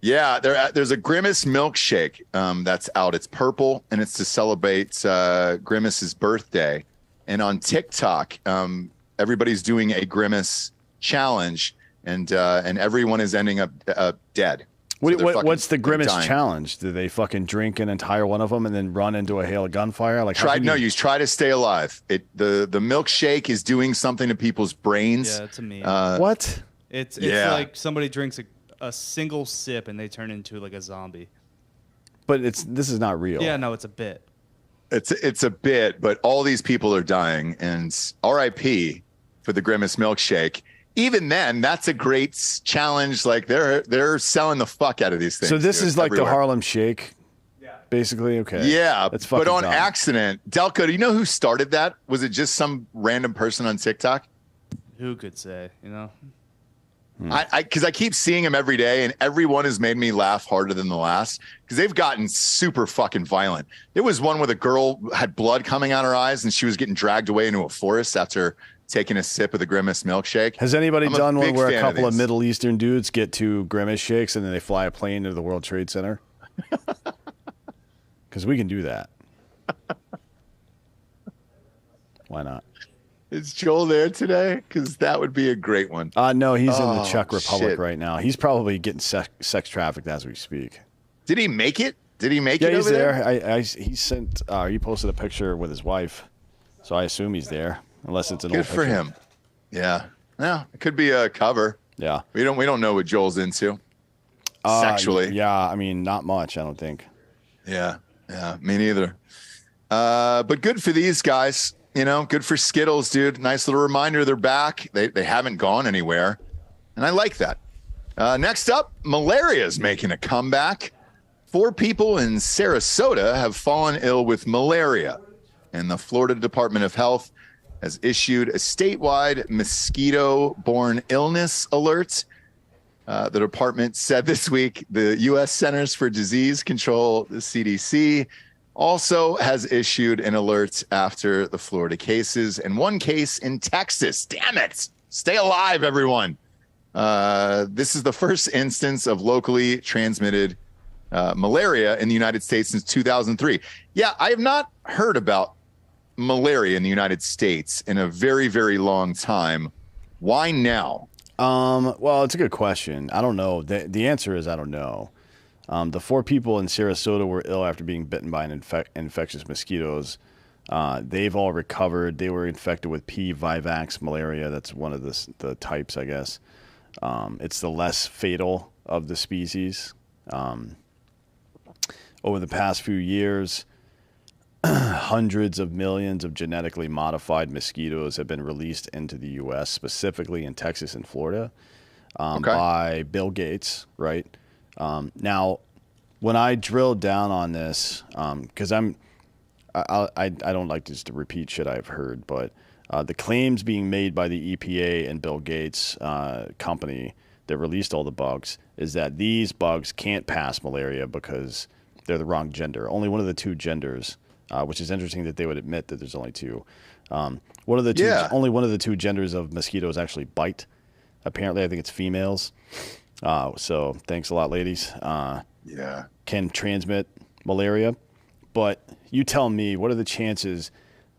Yeah, there's a Grimace milkshake that's out. It's purple, and it's to celebrate Grimace's birthday. And on TikTok, everybody's doing a Grimace challenge, and everyone is ending up dead. What's the Grimace challenge? Do they fucking drink an entire one of them and then run into a hail of gunfire? Like you try to stay alive. The milkshake is doing something to people's brains. Yeah, it's a meme. What? It's like somebody drinks a single sip and they turn into like a zombie. But this is not real. Yeah, no, it's a bit. It's a bit, but all these people are dying, and RIP for the Grimace milkshake. Even then, that's a great challenge. Like they're selling the fuck out of these things. So this is like everywhere. The Harlem Shake, basically. Okay. Yeah, that's but on dumb. accident. Delco, do you know who started that? Was it just some random person on TikTok? Who could say? Because I keep seeing him every day, and everyone has made me laugh harder than the last because they've gotten super fucking violent. There was one where the girl had blood coming out her eyes, and she was getting dragged away into a forest after taking a sip of the Grimace milkshake. Has anybody done one where a couple of Middle Eastern dudes get to Grimace shakes and then they fly a plane into the World Trade Center? Because we can do that. Why not? Is Joel there today? Because that would be a great one. No, he's in the Czech Republic right now. He's probably getting sex trafficked as we speak. Did he make it? Did he make it? Yeah, he's over there. He sent. He posted a picture with his wife, so I assume he's there, unless it's an old picture. Good for him. Yeah, it could be a cover. Yeah, we don't know what Joel's into sexually. Yeah, I mean, not much. I don't think. Yeah, me neither. But good for these guys. Good for Skittles, dude. Nice little reminder they're back. They haven't gone anywhere. And I like that. Next up, malaria is making a comeback. 4 people in Sarasota have fallen ill with malaria. And the Florida Department of Health has issued a statewide mosquito-borne illness alert. The department said this week the U.S. Centers for Disease Control, the CDC, also has issued an alert after the Florida cases and one case in Texas. Damn it. Stay alive, everyone. This is the first instance of locally transmitted malaria in the United States since 2003. Yeah, I have not heard about malaria in the United States in a very, very long time. Why now? Well, it's a good question. I don't know. The answer is I don't know. The 4 people in Sarasota were ill after being bitten by an infectious mosquitoes. They've all recovered. They were infected with P. vivax malaria. That's one of the types, I guess. It's the less fatal of the species. over the past few years, hundreds of millions of genetically modified mosquitoes have been released into the U.S., specifically in Texas and Florida, by Bill Gates, right? Now, when I drilled down on this, because I don't like just to repeat shit I've heard, but the claims being made by the EPA and Bill Gates' company that released all the bugs is that these bugs can't pass malaria because they're the wrong gender. Only one of the two genders, which is interesting that they would admit that there's only two. One of the two, only one of the two genders of mosquitoes actually bite. Apparently, I think it's females. So thanks a lot, ladies. Can transmit malaria. But you tell me, what are the chances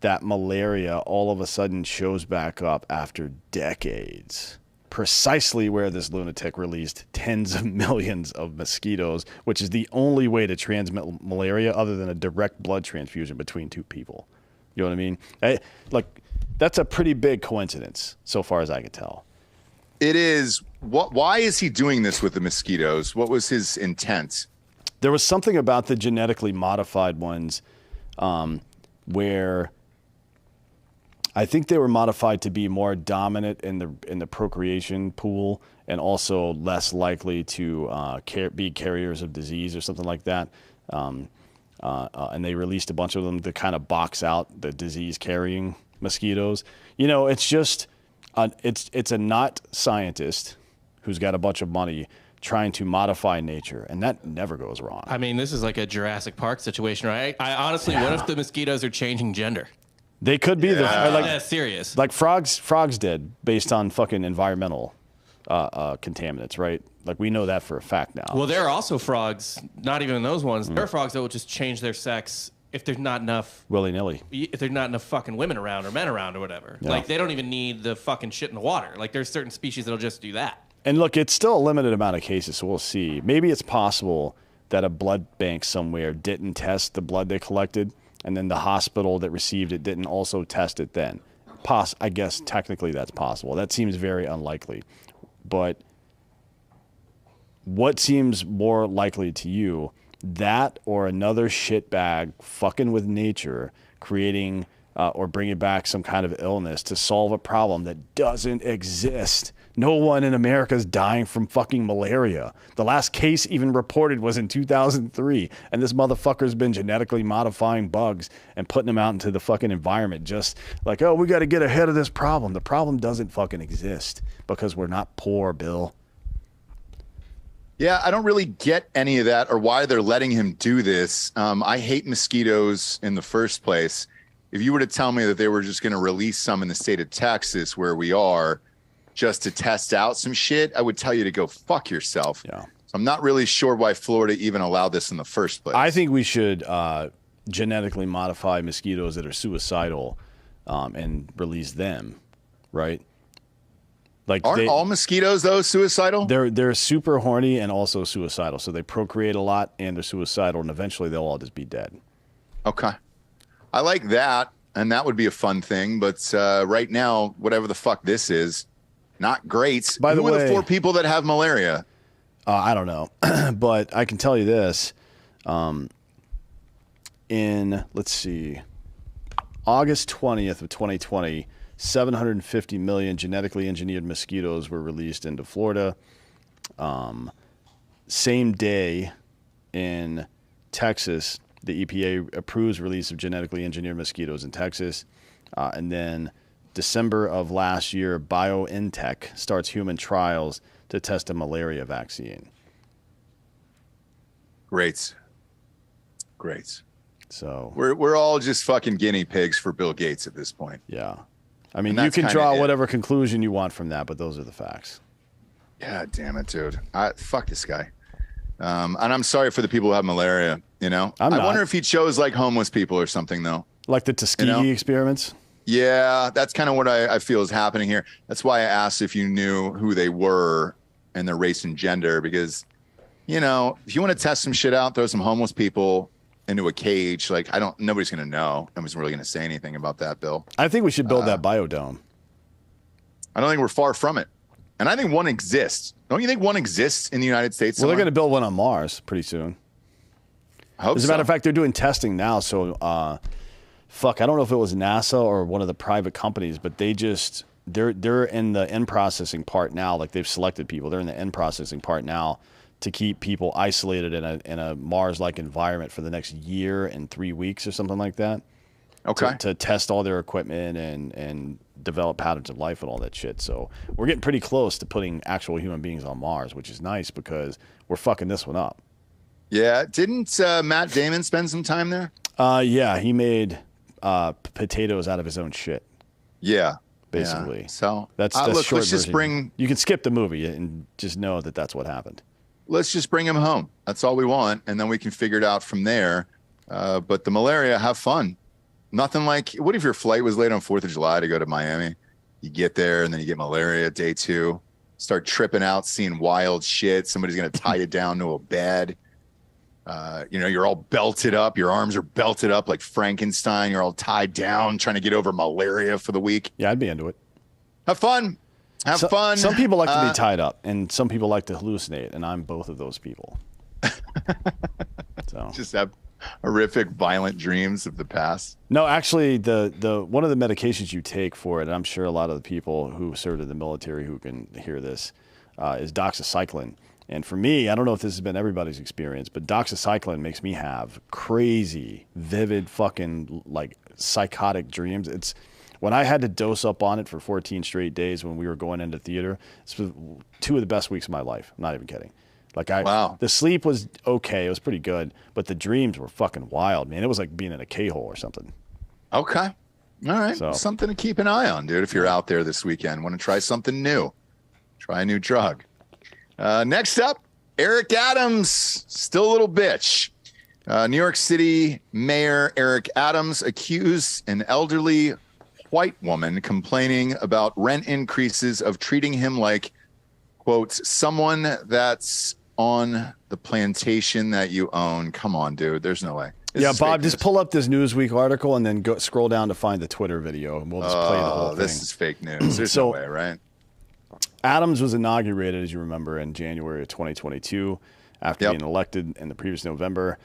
that malaria all of a sudden shows back up after decades? Precisely where this lunatic released tens of millions of mosquitoes, which is the only way to transmit malaria other than a direct blood transfusion between two people. You know what I mean? That's a pretty big coincidence, so far as I can tell. It is. Why is he doing this with the mosquitoes? What was his intent? There was something about the genetically modified ones where I think they were modified to be more dominant in the procreation pool and also less likely to be carriers of disease or something like that. And they released a bunch of them to kind of box out the disease-carrying mosquitoes. You know, it's just it's a not scientist who's got a bunch of money trying to modify nature, and that never goes wrong. I mean, this is like a Jurassic Park situation, right? I honestly, what if the mosquitoes are changing gender? They could be That's serious. Like frogs did based on fucking environmental contaminants, right? Like we know that for a fact now. Well, there are also frogs, not even those ones. There are frogs that will just change their sex if there's not enough willy-nilly. If there's not enough fucking women around or men around or whatever. Yeah. Like they don't even need the fucking shit in the water. Like there's certain species that'll just do that. And look, it's still a limited amount of cases, so we'll see. Maybe it's possible that a blood bank somewhere didn't test the blood they collected, and then the hospital that received it didn't also test it then. I guess technically that's possible. That seems very unlikely. But what seems more likely to you, that or another shitbag fucking with nature, creating or bringing back some kind of illness to solve a problem that doesn't exist? No one in America is dying from fucking malaria. The last case even reported was in 2003, and this motherfucker's been genetically modifying bugs and putting them out into the fucking environment just like, oh, we got to get ahead of this problem. The problem doesn't fucking exist because we're not poor, Bill. Yeah, I don't really get any of that or why they're letting him do this. I hate mosquitoes in the first place. If you were to tell me that they were just going to release some in the state of Texas where we are, just to test out some shit, I would tell you to go fuck yourself. Yeah. So I'm not really sure why Florida even allowed this in the first place. I think we should genetically modify mosquitoes that are suicidal and release them, right? Like aren't all mosquitoes though suicidal? They're super horny and also suicidal. So they procreate a lot and they're suicidal, and eventually they'll all just be dead. Okay. I like that, and that would be a fun thing, but right now, whatever the fuck this is, not great. By the way, who are the 4 people that have malaria? I don't know, but I can tell you this. Let's see, August 20th of 2020, 750 million genetically engineered mosquitoes were released into Florida. Same day in Texas, the EPA approves release of genetically engineered mosquitoes in Texas. And then December of last year, BioNTech starts human trials to test a malaria vaccine. Great. So we're all just fucking guinea pigs for Bill Gates at this point. yeah. I mean, And you that's can draw kinda it. whatever conclusion you want from that, but those are the facts. Yeah, damn it, dude. Fuck this guy. And I'm sorry for the people who have malaria, you know? I'm I not. wonder if he chose like homeless people or something though. Like the Tuskegee experiments? Yeah, that's kind of what I feel is happening here. That's why I asked if you knew who they were and their race and gender, because, you know, if you want to test some shit out, throw some homeless people into a cage, like nobody's going to know. Nobody's really going to say anything about that, Bill. I think we should build that biodome. I don't think we're far from it. And I think one exists. Don't you think one exists in the United States? Well, they're somewhere? going to build one on Mars pretty soon. I hope As a matter so. of fact, they're doing testing now. So, I don't know if it was NASA or one of the private companies, but they're in the end processing part now. Like, they've selected people. They're in the end processing part now to keep people isolated in a Mars-like environment for the next year and 3 weeks or something like that. Okay. To test all their equipment and develop patterns of life and all that shit. So we're getting pretty close to putting actual human beings on Mars, which is nice because we're fucking this one up. Yeah. Didn't Matt Damon spend some time there? Yeah, he made potatoes out of his own shit. Yeah. Basically. Yeah. So that's look, short let's just version. bring. You can skip the movie and just know that that's what happened. Let's just bring him home. That's all we want, and then we can figure it out from there. But the malaria, have fun. Nothing like, what if your flight was late on 4th of July to go to Miami? You get there and then you get malaria day 2, start tripping out, seeing wild shit. Somebody's going to tie you down to a bed. You're all belted up. Your arms are belted up like Frankenstein. You're all tied down, trying to get over malaria for the week. Yeah, I'd be into it. Have fun. Have fun. Some people like to be tied up, and some people like to hallucinate, and I'm both of those people. So just have horrific, violent dreams of the past. No, actually, the one of the medications you take for it, and I'm sure a lot of the people who served in the military who can hear this, is doxycycline. And for me, I don't know if this has been everybody's experience, but doxycycline makes me have crazy, vivid, fucking like psychotic dreams. It's when I had to dose up on it for 14 straight days when we were going into theater. It's 2 of the best weeks of my life. I'm not even kidding. Wow. The sleep was okay. It was pretty good, but the dreams were fucking wild, man. It was like being in a K-hole or something. Okay. All right. So, something to keep an eye on, dude. If you're out there this weekend, want to try something new, try a new drug. Next up, Eric Adams, still a little bitch. New York City Mayor Eric Adams accused an elderly white woman complaining about rent increases of treating him like, quote, someone that's on the plantation that you own. Come on, dude. There's no way. Yeah, Bob, just pull up this Newsweek article and then go scroll down to find the Twitter video, and we'll just play the whole thing. This is fake news. There's no way, right? Adams was inaugurated, as you remember, in January of 2022 after being elected in the previous November.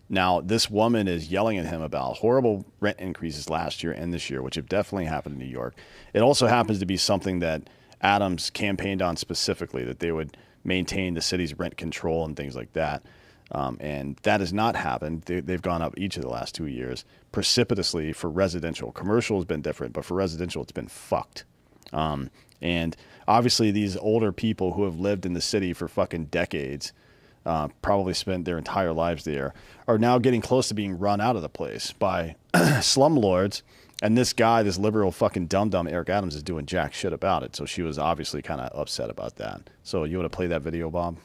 Now, this woman is yelling at him about horrible rent increases last year and this year, which have definitely happened in New York. It also happens to be something that Adams campaigned on specifically, that they would maintain the city's rent control and things like that. And that has not happened. They've gone up each of the last 2 years precipitously for residential. Commercial has been different, but for residential, it's been fucked. And obviously these older people who have lived in the city for fucking decades, probably spent their entire lives there, are now getting close to being run out of the place by slumlords. And this guy, this liberal fucking dum-dum Eric Adams, is doing jack shit about it. So she was obviously kind of upset about that. So you want to play that video, Bob?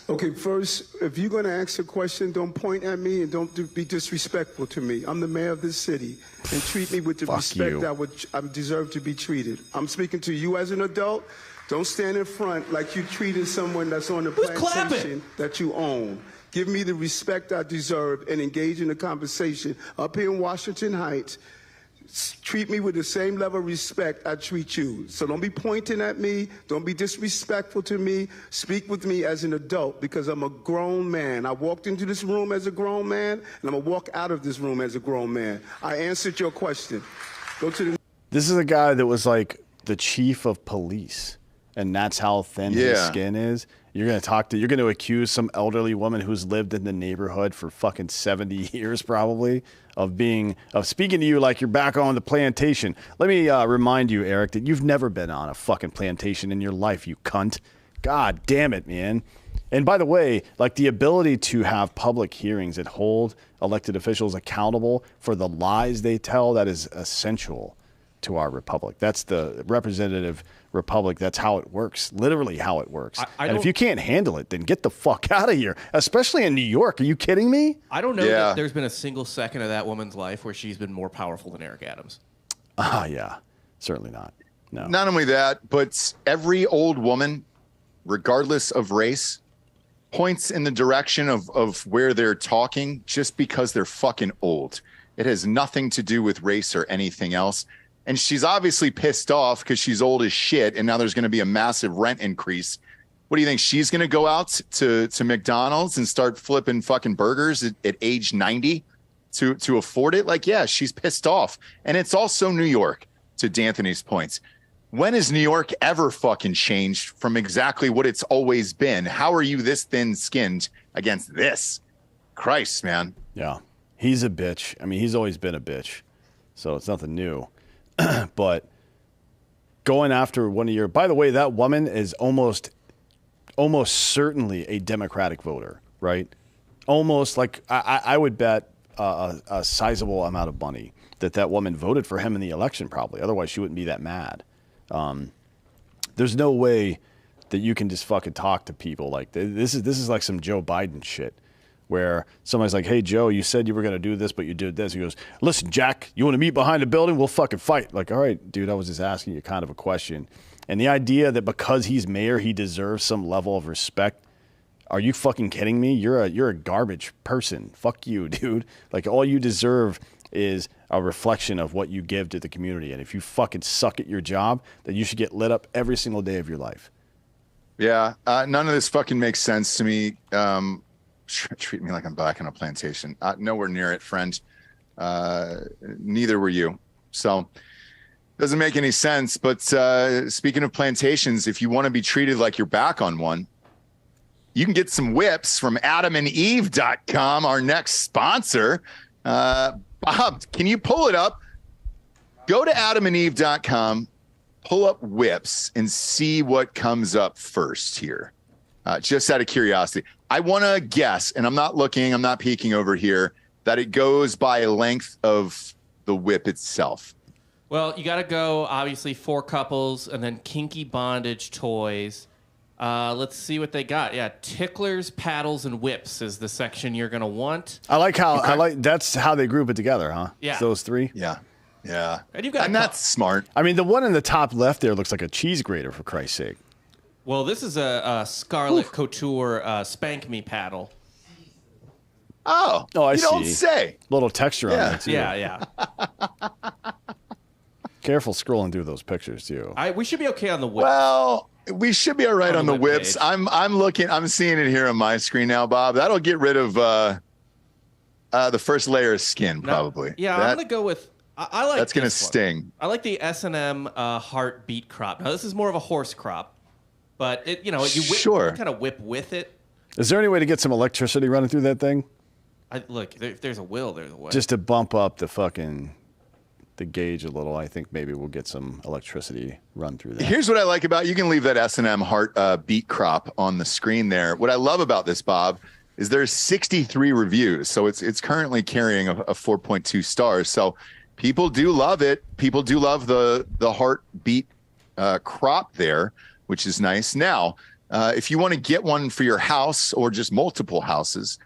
Okay, first, if you're going to ask a question, don't point at me and don't be disrespectful to me. I'm the mayor of this city, and treat me with the respect I deserve to be treated. I'm speaking to you as an adult. Don't stand in front like you treated someone that's on the plantation that you own. Give me the respect I deserve and engage in a conversation up here in Washington Heights. Treat me with the same level of respect I treat you. So don't be pointing at me. Don't be disrespectful to me. Speak with me as an adult, because I'm a grown man. I walked into this room as a grown man, and I'm going to walk out of this room as a grown man. I answered your question. Go to the... This is a guy that was like the chief of police, and that's how thin his skin is. You're going to accuse some elderly woman who's lived in the neighborhood for fucking 70 years probably of speaking to you like you're back on the plantation. Let me remind you, Eric, that you've never been on a fucking plantation in your life, you cunt. God damn it, man. And by the way, like the ability to have public hearings that hold elected officials accountable for the lies they tell, that is essential to our republic. That's the representative republic. That's how it works. Literally how it works. And if you can't handle it, then get the fuck out of here, especially in New York. Are you kidding me? I don't know that there's been a single second of that woman's life where she's been more powerful than Eric Adams. Yeah, certainly not. No. Not only that, but every old woman, regardless of race, points in the direction of where they're talking just because they're fucking old. It has nothing to do with race or anything else. And she's obviously pissed off because she's old as shit, and now there's going to be a massive rent increase. What do you think? She's going to go out to McDonald's and start flipping fucking burgers at age 90 to afford it? Like, yeah, she's pissed off. And it's also New York, to D'Anthony's points. When has New York ever fucking changed from exactly what it's always been? How are you this thin-skinned against this? Christ, man. Yeah, he's a bitch. I mean, he's always been a bitch, so it's nothing new. But going after one of your, by the way, that woman is almost certainly a Democratic voter, right? Almost like I would bet a sizable amount of money that woman voted for him in the election, probably. Otherwise, she wouldn't be that mad. There's no way that you can just fucking talk to people like this. This is like some Joe Biden shit, where somebody's like, "Hey, Joe, you said you were going to do this, but you did this." He goes, "Listen, Jack, you want to meet behind the building? We'll fucking fight." Like, all right, dude, I was just asking you kind of a question. And the idea that because he's mayor, he deserves some level of respect. Are you fucking kidding me? You're a garbage person. Fuck you, dude. Like, all you deserve is a reflection of what you give to the community. And if you fucking suck at your job, then you should get lit up every single day of your life. Yeah, none of this fucking makes sense to me. Treat me like I'm back on a plantation. Nowhere near it, friend. Neither were you. So doesn't make any sense. But speaking of plantations, if you want to be treated like you're back on one, you can get some whips from AdamandEve.com, our next sponsor. Bob, can you pull it up? Go to AdamandEve.com, pull up whips, and see what comes up first here. Just out of curiosity. I want to guess, and I'm not looking, I'm not peeking over here, that it goes by length of the whip itself. Well, you got to go, obviously, 4 couples, and then kinky bondage toys. Let's see what they got. Yeah, ticklers, paddles, and whips is the section you're going to want. I like that's how they group it together, huh? Yeah. It's those 3? Yeah. And that's smart. I mean, the one in the top left there looks like a cheese grater, for Christ's sake. Well, this is a Scarlet Couture Spank Me paddle. Oh, I see. You don't say. Little texture on that, too. Yeah. Careful scrolling through those pictures, too. We should be okay on the whip. Well, we should be all right on the whips. Page. I'm seeing it here on my screen now, Bob. That'll get rid of the first layer of skin, probably. Yeah, I'm going to go with... I like that's going to sting. I like the S&M heart beat crop. Now, this is more of a horse crop, but you kind of whip with it. Is there any way to get some electricity running through that thing? Look, if there's a will, there's a way. Just to bump up the gauge a little, I think maybe we'll get some electricity run through that. Here's what I like about, you can leave that S&M heart beat crop on the screen there. What I love about this, Bob, is there's 63 reviews. So it's currently carrying a 4.2 stars. So people do love it. People do love the heart beat crop there, which is nice. Now, if you want to get one for your house or just multiple houses,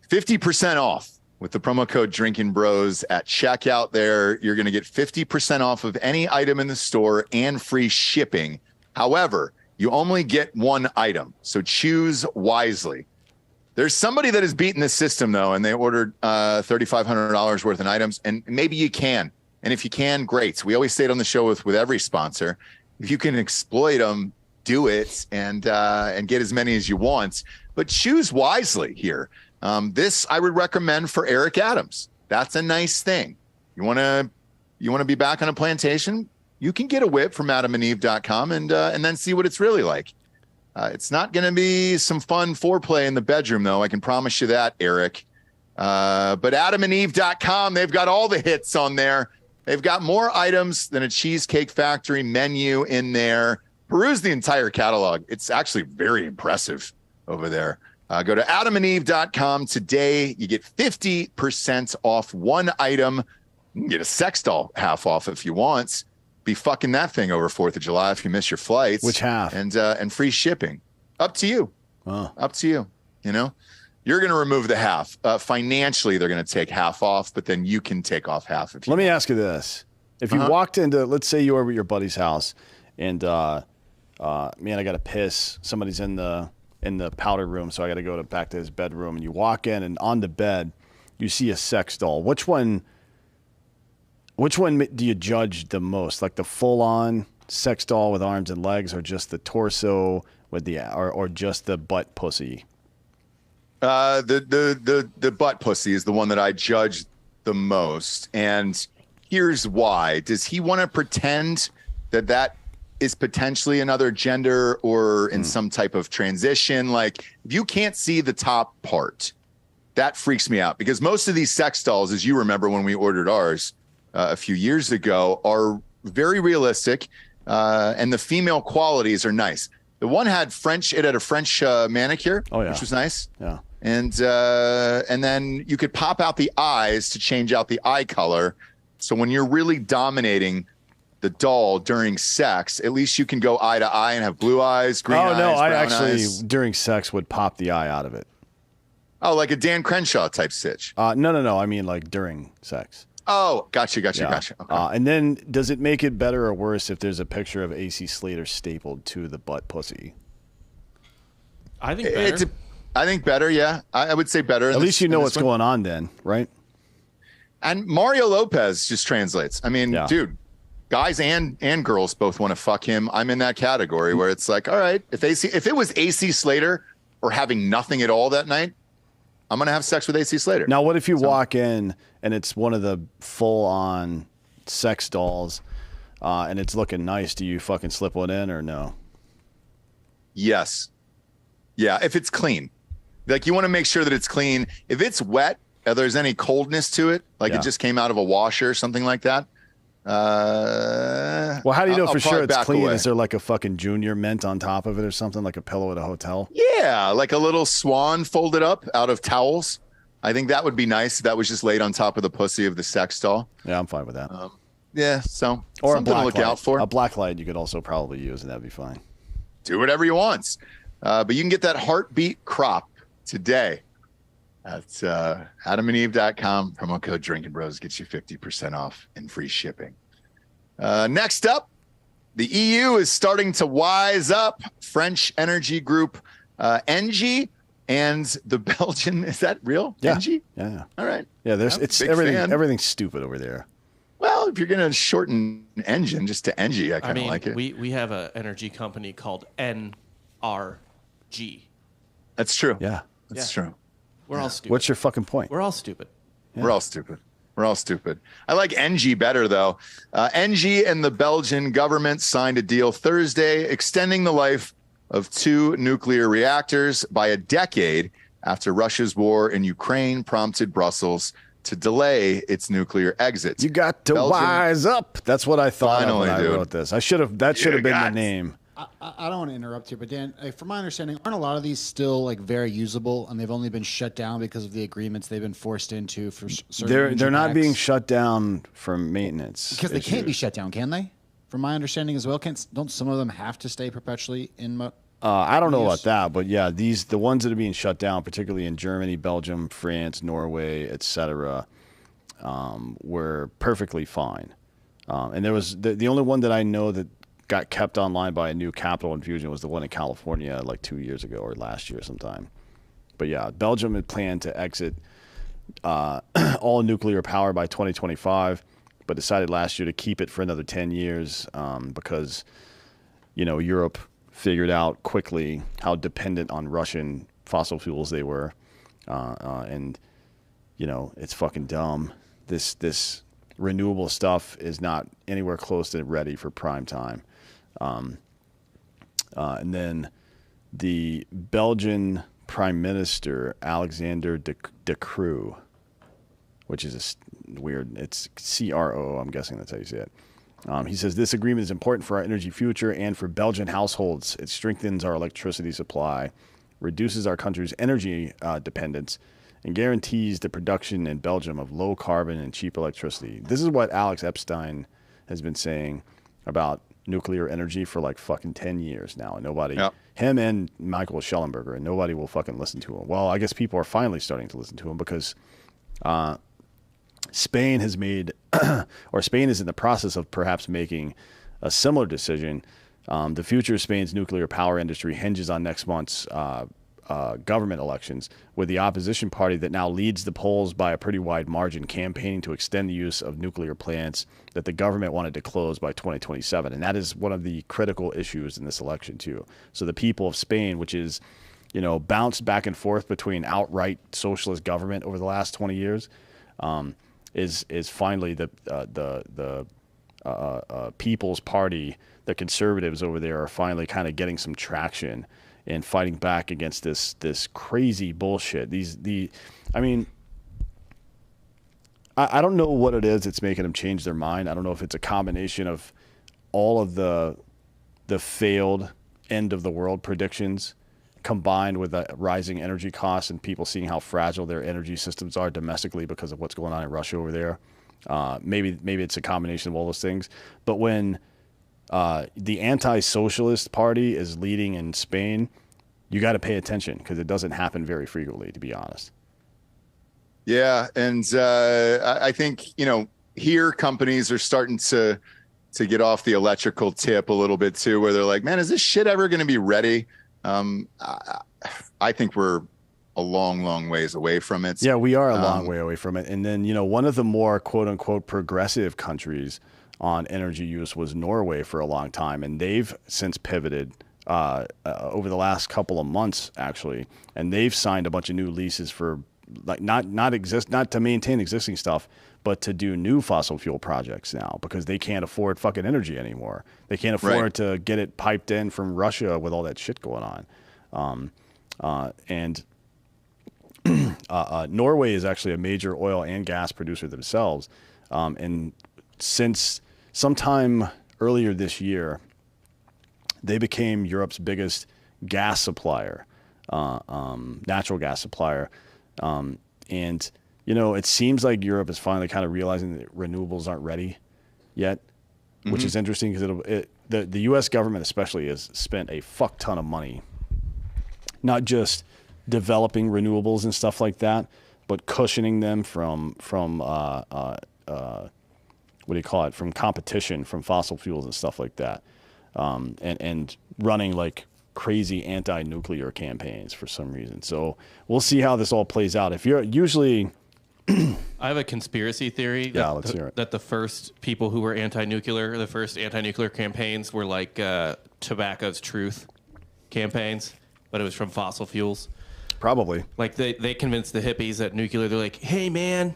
50% off with the promo code Drinkin Bros at checkout there. You're going to get 50% off of any item in the store and free shipping. However, you only get one item, so choose wisely. There's somebody that has beaten the system, though, and they ordered $3,500 worth of items, and maybe you can. And if you can, great. We always say it on the show with every sponsor. If you can exploit them, do it and get as many as you want. But choose wisely here. This I would recommend for Eric Adams. That's a nice thing. You want to be back on a plantation? You can get a whip from AdamandEve.com and then see what it's really like. It's not going to be some fun foreplay in the bedroom, though. I can promise you that, Eric. But AdamandEve.com, they've got all the hits on there. They've got more items than a Cheesecake Factory menu in there. Peruse the entire catalog. It's actually very impressive over there. Go to AdamandEve.com today. You get 50% off one item You can get a sex doll half off if you want. Be fucking that thing over 4th of July if you miss your flights. Which half? And free shipping. Up to you. Oh. Up to you. You know, you're going to remove the half. Financially, they're going to take half off, but then you can take off half. If you Let me ask you this. If you walked into, let's say you were at your buddy's house and, man, I got to piss. Somebody's in the powder room, so I got to go back to his bedroom. And you walk in, and on the bed, you see a sex doll. Which one do you judge the most? Like the full-on sex doll with arms and legs, or just the torso with or just the butt pussy? The butt pussy is the one that I judge the most, and here's why. Does he want to pretend that is potentially another gender or in some type of transition? Like, if you can't see the top part, that freaks me out, because most of these sex dolls, as you remember when we ordered ours a few years ago, are very realistic, and the female qualities are nice. The one had a French manicure, which was nice. Yeah. And then you could pop out the eyes to change out the eye color. So when you're really dominating the doll during sex, at least you can go eye to eye and have blue eyes, green eyes, no, I brown actually, eyes. during sex, would pop the eye out of it. Oh, like a Dan Crenshaw type stitch. No. I mean, like during sex. Oh, gotcha. Okay. And then does it make it better or worse if there's a picture of AC Slater stapled to the butt pussy? I think better. I think better, yeah. I would say better. At least you know what's going on then, right? And Mario Lopez just translates. I mean, dude, guys and girls both want to fuck him. I'm in that category where it's like, all right, if it was AC Slater or having nothing at all that night, I'm going to have sex with AC Slater. Now, what if you walk in and it's one of the full-on sex dolls and it's looking nice? Do you fucking slip one in or no? Yes. Yeah, if it's clean. Like, you want to make sure that it's clean. If it's wet, if there's any coldness to it, like it just came out of a washer or something like that. Well, how do you know for sure it's clean? Away. Is there like a fucking Junior mint on top of it or something, like a pillow at a hotel? Yeah, like a little swan folded up out of towels. I think that would be nice if that was just laid on top of the pussy of the sex doll. Yeah, I'm fine with that. Yeah, so or something to look out for. A black light you could also probably use, and that'd be fine. Do whatever you want. But you can get that heartbeat crop today at adamandeve.com. Promo code Drinkin' Bros gets you 50% off and free shipping. Next up, the EU is starting to wise up. French energy group Engie and the Belgian, is that real? Yeah. Engie? Yeah. All right. Yeah, it's everything's stupid over there. Well, if you're going to shorten engine just to Engie, I kind of like it. We have an energy company called NRG. That's true. Yeah. That's true. We're all stupid. What's your fucking point? We're all stupid. Yeah. We're all stupid. I like Engie better, though. Engie and the Belgian government signed a deal Thursday extending the life of 2 nuclear reactors by a decade after Russia's war in Ukraine prompted Brussels to delay its nuclear exit. You got to wise up. That's what I thought when I wrote this. That should have been the name. I don't want to interrupt you, but Dan, from my understanding, aren't a lot of these still like very usable, and they've only been shut down because of the agreements they've been forced into for certain? They're not being shut down for maintenance because they can't be shut down, can they? From my understanding as well, don't some of them have to stay perpetually in? I don't know about that, but yeah, the ones that are being shut down, particularly in Germany, Belgium, France, Norway, etc., were perfectly fine. And there was the only one that I know that got kept online by a new capital infusion was the one in California like 2 years ago or last year sometime. But yeah, Belgium had planned to exit all nuclear power by 2025, but decided last year to keep it for another 10 years because, Europe figured out quickly how dependent on Russian fossil fuels they were. And, it's fucking dumb. This renewable stuff is not anywhere close to ready for prime time. And then the Belgian Prime Minister, Alexander De Croo, which is weird. It's CRO, I'm guessing that's how you say it. He says, this agreement is important for our energy future and for Belgian households. It strengthens our electricity supply, reduces our country's energy dependence, and guarantees the production in Belgium of low carbon and cheap electricity. This is what Alex Epstein has been saying about nuclear energy for like fucking 10 years now. And nobody, him and Michael Schellenberger, and nobody will fucking listen to him. Well, I guess people are finally starting to listen to him because Spain has made, or Spain is in the process of perhaps making a similar decision. The future of Spain's nuclear power industry hinges on next month's government elections, with the opposition party that now leads the polls by a pretty wide margin campaigning to extend the use of nuclear plants that the government wanted to close by 2027. And that is one of the critical issues in this election too. So the people of Spain, which is, you know, bounced back and forth between outright socialist government over the last 20 years, is finally the People's Party. The conservatives over there are finally kind of getting some traction and fighting back against this crazy bullshit. I don't know what it is that's making them change their mind. I don't know if it's a combination of all of the failed end of the world predictions combined with the rising energy costs and people seeing how fragile their energy systems are domestically because of what's going on in Russia over there. Maybe it's a combination of all those things. But when the anti-socialist party is leading in Spain, you got to pay attention because it doesn't happen very frequently, to be honest. Yeah, and I think, you know, here companies are starting to get off the electrical tip a little bit too, where they're like, man, is this shit ever going to be ready? I think we're a long ways away from it. Yeah, we are a long way away from it. And then, you know, one of the more quote unquote progressive countries on energy use was Norway for a long time, and they've since pivoted over the last couple of months actually, and they've signed a bunch of new leases for like not to maintain existing stuff, but to do new fossil fuel projects now because they can't afford fucking energy anymore. They can't afford to get it piped in from Russia with all that shit going on. And Norway is actually a major oil and gas producer themselves, and since sometime earlier this year, they became Europe's biggest gas supplier, natural gas supplier. And, you know, it seems like Europe is finally kind of realizing that renewables aren't ready yet, which is interesting because the U.S. government especially has spent a fuck ton of money, not just developing renewables and stuff like that, but cushioning them from what do you call it? From competition from fossil fuels and stuff like that, and running like crazy anti-nuclear campaigns for some reason. So we'll see how this all plays out. If you're usually, I have a conspiracy theory. Let's hear it. That the first people who were anti-nuclear, the first anti-nuclear campaigns were like tobacco's truth campaigns, but it was from fossil fuels. Probably. Like they convinced the hippies that nuclear. They're like, hey man,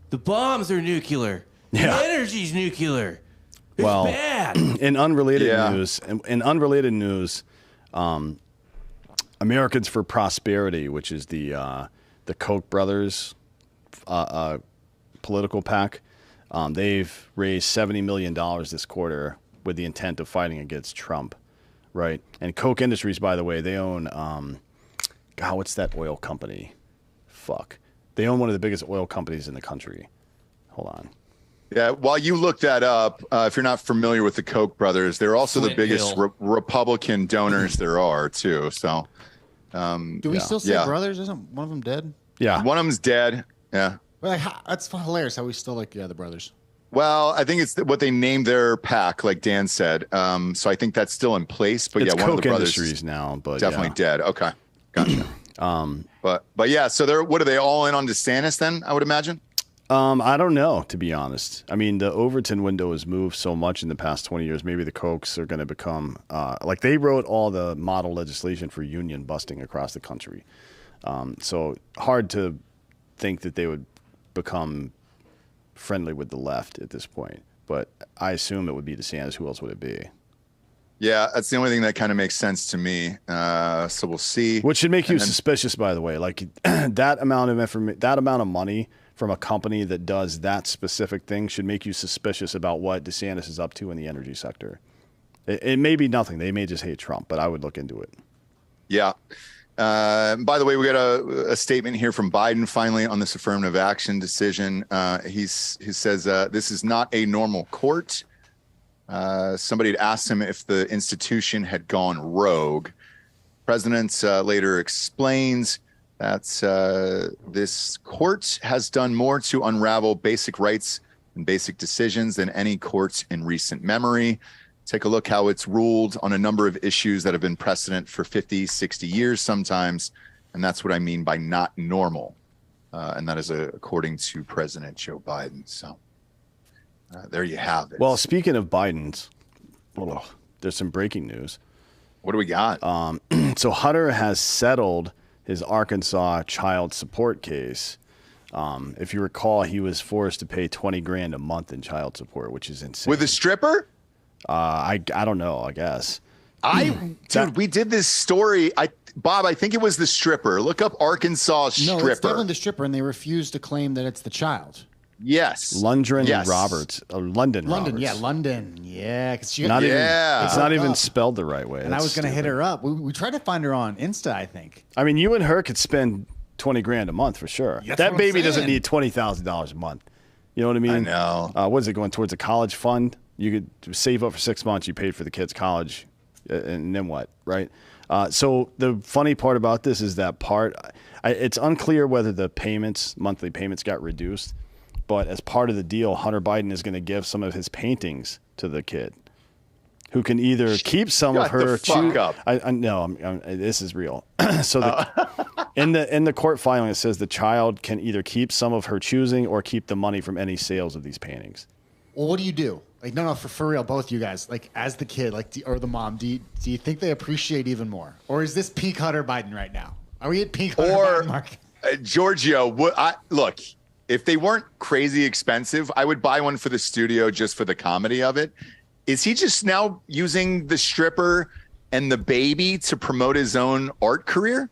the bombs are nuclear. Yeah. The energy's nuclear. It's bad. In unrelated news, Americans for Prosperity, which is the Koch brothers political PAC, they've raised $70 million this quarter with the intent of fighting against Trump, right? And Koch Industries, by the way, they own, what's that oil company? They own one of the biggest oil companies in the country. Hold on. Yeah, while you look that up, if you're not familiar with the Koch brothers, they're also the biggest Republican donors there are, too. So, do we still say brothers? Isn't one of them dead? Yeah, one of them's dead. Yeah, like that's hilarious. How we still like the brothers? Well, I think it's what they named their PAC, like Dan said. So I think that's still in place. But it's one Koch of the brothers Industries now, but definitely dead. Okay, gotcha. But yeah, so they're what are they all in on DeSantis then? I would imagine. I don't know, to be honest. I mean, the Overton window has moved so much in the past 20 years. Maybe the Kochs are going to become like they wrote all the model legislation for union busting across the country. So hard to think that they would become friendly with the left at this point. But I assume it would be DeSantis. Who else would it be? Yeah, that's the only thing that kind of makes sense to me. So we'll see. Which should make you suspicious, by the way. Like that amount of money from a company that does that specific thing should make you suspicious about what DeSantis is up to in the energy sector. It may be nothing. They may just hate Trump, but I would look into it. Yeah. By the way, we got a statement here from Biden finally on this affirmative action decision. He says this is not a normal court. Somebody had asked him if the institution had gone rogue. President later explains that this court has done more to unravel basic rights and basic decisions than any court in recent memory. Take a look how it's ruled on a number of issues that have been precedent for 50, 60 years sometimes. And that's what I mean by not normal. And that is according to President Joe Biden. So there you have it. Well, speaking of Biden's, there's some breaking news. What do we got? So Hunter has settled his Arkansas child support case. If you recall, he was forced to pay $20,000 a month in child support, which is insane. With a stripper? I don't know, I guess. Dude, we did this story. Bob, I think it was the stripper. Look up Arkansas stripper. No, it's definitely the stripper, and they refuse to claim that it's the child. Yes. Lundgren yes. Roberts. London Roberts. London. Yeah. Cause she It's not even spelled the right way. And I was going to hit her up. We tried to find her on Insta, I think. I mean, you and her could spend $20,000 a month for sure. That baby doesn't need $20,000 a month. You know what I mean? I know. What is it, going towards a college fund? You could save up for 6 months. You paid for the kid's college, and then what, right? So the funny part about this is that it's unclear whether the monthly payments got reduced, but as part of the deal, Hunter Biden is going to give some of his paintings to the kid, who can either keep some of her. This is real. So in the court filing, it says the child can either keep some of her choosing or keep the money from any sales of these paintings. Well, what do you do? Like, no, for real, both you guys, like, as the kid, like, or the mom, do you think they appreciate even more? Or is this peak Hunter Biden right now? Are we at peak Hunter Biden, Mark? Giorgio, look, if they weren't crazy expensive, I would buy one for the studio just for the comedy of it. Is he just now using the stripper and the baby to promote his own art career?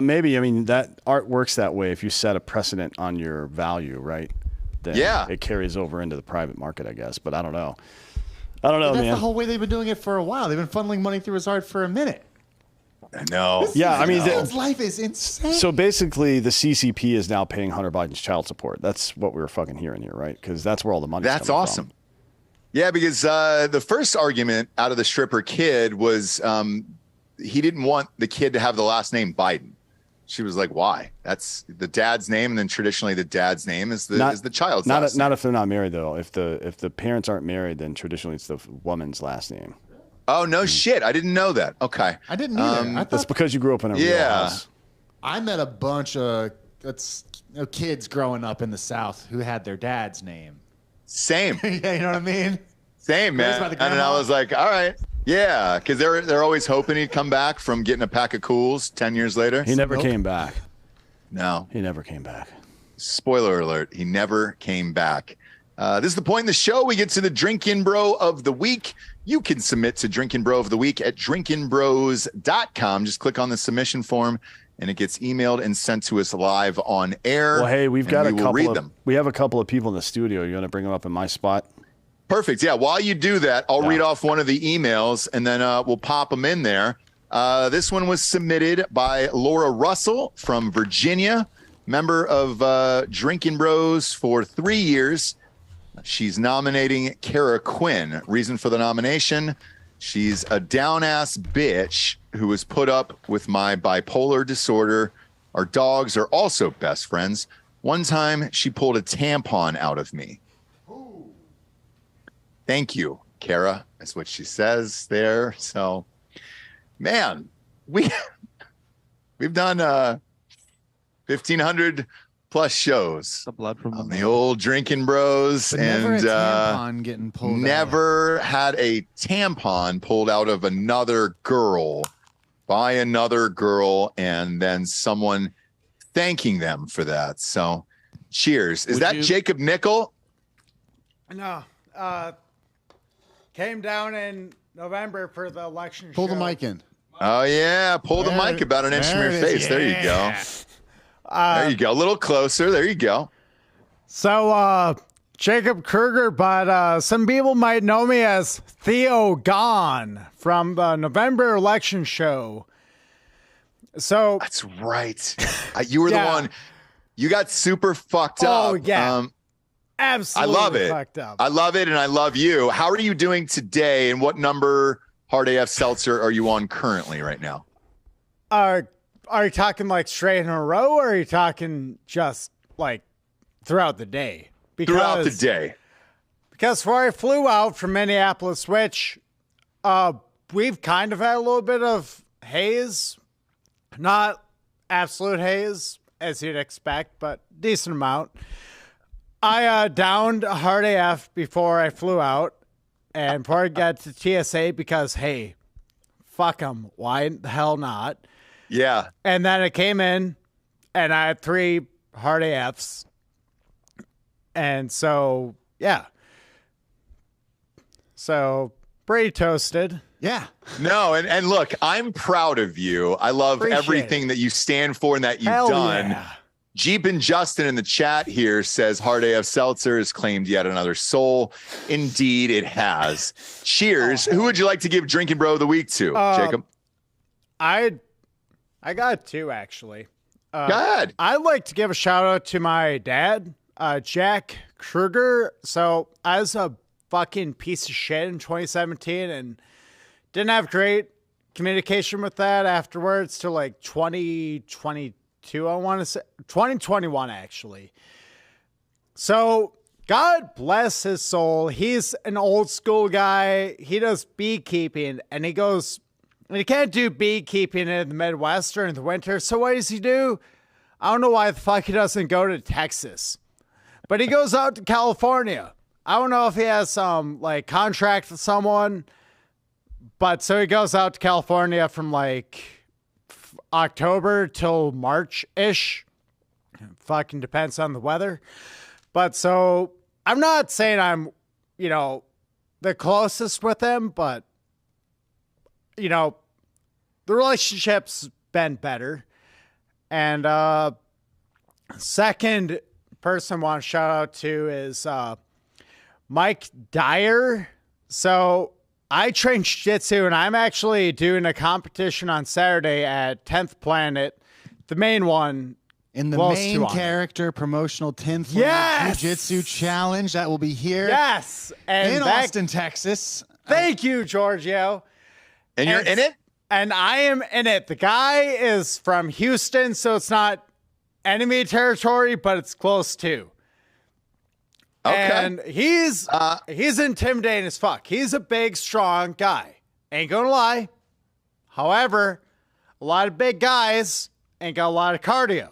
Maybe. I mean, that art works that way if you set a precedent on your value, right? Then it carries over into the private market, I guess. But I don't know. That's the whole way they've been doing it for a while. They've been funneling money through his art for a minute. I know. His life is insane. So basically, the CCP is now paying Hunter Biden's child support. That's what we're fucking hearing here, right? Because that's where all the money's coming from. That's awesome. Yeah, because the first argument out of the stripper kid was he didn't want the kid to have the last name Biden. She was like, "Why? That's the dad's name, and then traditionally the dad's name is the child's last name." Not if they're not married though. If the parents aren't married, then traditionally it's the woman's last name. Oh no, shit! I didn't know that. Okay, I didn't either. That's because you grew up in a real house. I met a bunch of kids growing up in the South who had their dad's name. Same. Yeah, you know what I mean. Same, man. And then I was like, all right. Yeah, because they're always hoping he'd come back from getting a pack of Cools 10 years later. He never came back. No. He never came back. Spoiler alert, he never came back. This is the point in the show. We get to the Drinkin' Bro of the Week. You can submit to Drinkin' Bro of the Week at drinkinbros.com. Just click on the submission form, and it gets emailed and sent to us live on air. Well, hey, we have a couple of people in the studio. You want to bring them up in my spot? Perfect. Yeah. While you do that, I'll read off one of the emails, and then we'll pop them in there. This one was submitted by Laura Russell from Virginia, member of Drinkin' Bros for 3 years. She's nominating Kara Quinn. Reason for the nomination: she's a down-ass bitch who was put up with my bipolar disorder. Our dogs are also best friends. One time, she pulled a tampon out of me. Thank you, Kara. That's what she says there. So, man, we've done 1,500 plus shows The blood from on the old Drinkin' Bros, But and never a tampon getting pulled never had a tampon pulled out of another girl by another girl, and then someone thanking them for that. So, cheers. Is that Jacob Nickel? No. Came down in November for the election Pull show. the mic in. Oh, yeah. Pull the mic about an inch from your face. There you go. There you go. A little closer. There you go. So, Jacob Kruger, but some people might know me as Theo Gone from the November election show. So that's right. You were Yeah. the one. You got super fucked up. Oh, yeah. Absolutely I love it. fucked up. I love it, and I love you. How are you doing today, and what number Hard AF Seltzer are you on currently right now? Are you talking like straight in a row, or are you talking just like throughout the day? Throughout the day. Because before I flew out from Minneapolis, which we've kind of had a little bit of haze, not absolute haze as you'd expect, but decent amount. I downed a Hard AF before I flew out, and before I got to TSA, because hey, fuck them, why the hell not? Yeah. And then I came in, and I had 3 Hard AFs, and so yeah, so pretty toasted. Yeah. No, and look, I'm proud of you. I love Appreciate everything that you stand for and that you've Hell done. yeah. Jeep and Justin in the chat here says Hard AF Seltzer has claimed yet another soul. Indeed, it has. Cheers. Who would you like to give Drinking Bro of the Week to, Jacob? I got 2 actually. Go ahead. I'd like to give a shout out to my dad, Jack Kruger. So I was a fucking piece of shit in 2017 and didn't have great communication with that afterwards till like 2022, I want to say 2021 actually. So God bless his soul. He's an old school guy. He does beekeeping, and he goes, and he can't do beekeeping in the Midwest during the winter. So what does he do? I don't know why the fuck he doesn't go to Texas, but he goes out to California. I don't know if he has some like contract with someone, but so he goes out to California from like October till March-ish. Fucking depends on the weather. But so I'm not saying I'm, the closest with him, but, the relationship's been better. And second person I want to shout out to is Mike Dyer. So I train jiu-jitsu, and I'm actually doing a competition on Saturday at 10th Planet, the main one. In the main character promotional 10th Jiu-Jitsu Challenge that will be here. Yes. And in Austin, Texas. Thank you, Giorgio. And you're in it? And I am in it. The guy is from Houston, so it's not enemy territory, but it's close to. Okay. And he's intimidating as fuck. He's a big, strong guy. Ain't gonna lie. However, a lot of big guys ain't got a lot of cardio.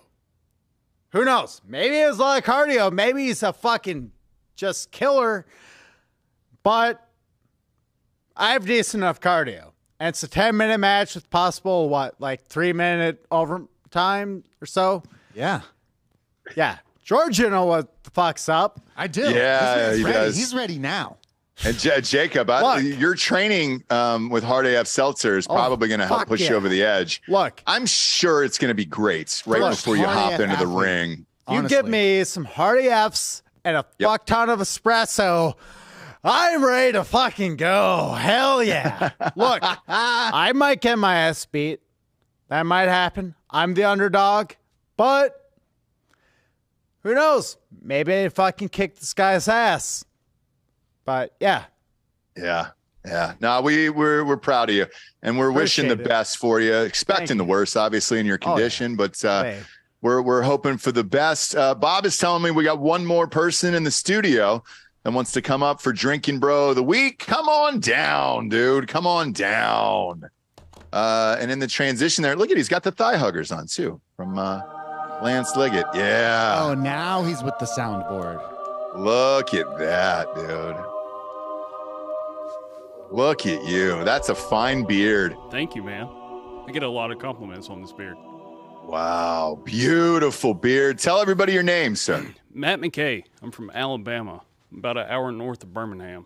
Who knows? Maybe he has a lot of cardio. Maybe he's a fucking just killer. But I have decent enough cardio. And it's a 10-minute match with possible, 3-minute overtime or so? Yeah. Yeah. George, you know what the fuck's up. I do. Yeah, he does. He's ready now. And Jacob, your training with Hard AF Seltzer is probably going to help push you over the edge. Look, I'm sure it's going to be great before you hop into the ring. You give me some Hard AFs and a fuck ton of espresso, I'm ready to fucking go. Hell yeah. Look, I might get my ass beat. That might happen. I'm the underdog, but who knows? Maybe I fucking kick this guy's ass. But yeah. Yeah. No, we're proud of you, and we're wishing the best for you. Expecting the worst, obviously, in your condition, but we're hoping for the best. Bob is telling me we got one more person in the studio that wants to come up for Drinking Bro of the Week. Come on down, dude. Come on down. And in the transition there, look at, he's got the thigh huggers on too from Lance Liggett. Yeah. Oh, now he's with the soundboard. Look at that, dude. Look at you. That's a fine beard. Thank you, man. I get a lot of compliments on this beard. Wow. Beautiful beard. Tell everybody your name, sir. Matt McKay. I'm from Alabama, about an hour north of Birmingham.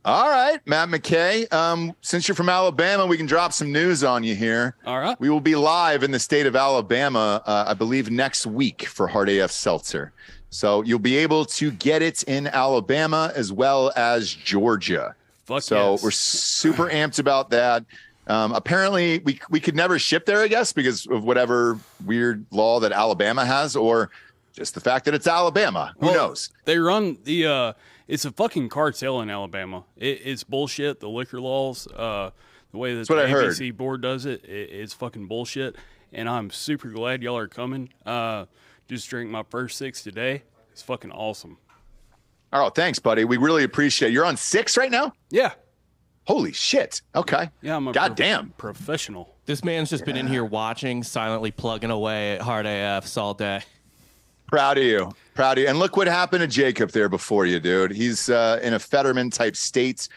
All right, Matt McKay. Since you're from Alabama, we can drop some news on you here. All right. We will be live in the state of Alabama, I believe, next week for Hard AF Seltzer. So you'll be able to get it in Alabama as well as Georgia. Fuck yes. We're super amped about that. Apparently, we could never ship there, I guess, because of whatever weird law that Alabama has, or just the fact that it's Alabama. Who knows? They run the it's a fucking cartel in Alabama. It's bullshit. The liquor laws, the way that the ABC board does it, it's fucking bullshit. And I'm super glad y'all are coming. Just drank my first 6 today. It's fucking awesome. Oh, thanks, buddy. We really appreciate it. You're on 6 right now? Yeah. Holy shit. Okay. Yeah, I'm a goddamn professional. This man's just been in here watching, silently plugging away at hard AFs all day. Proud of you. Proud of you. And look what happened to Jacob there before you, dude. He's in a Fetterman type state.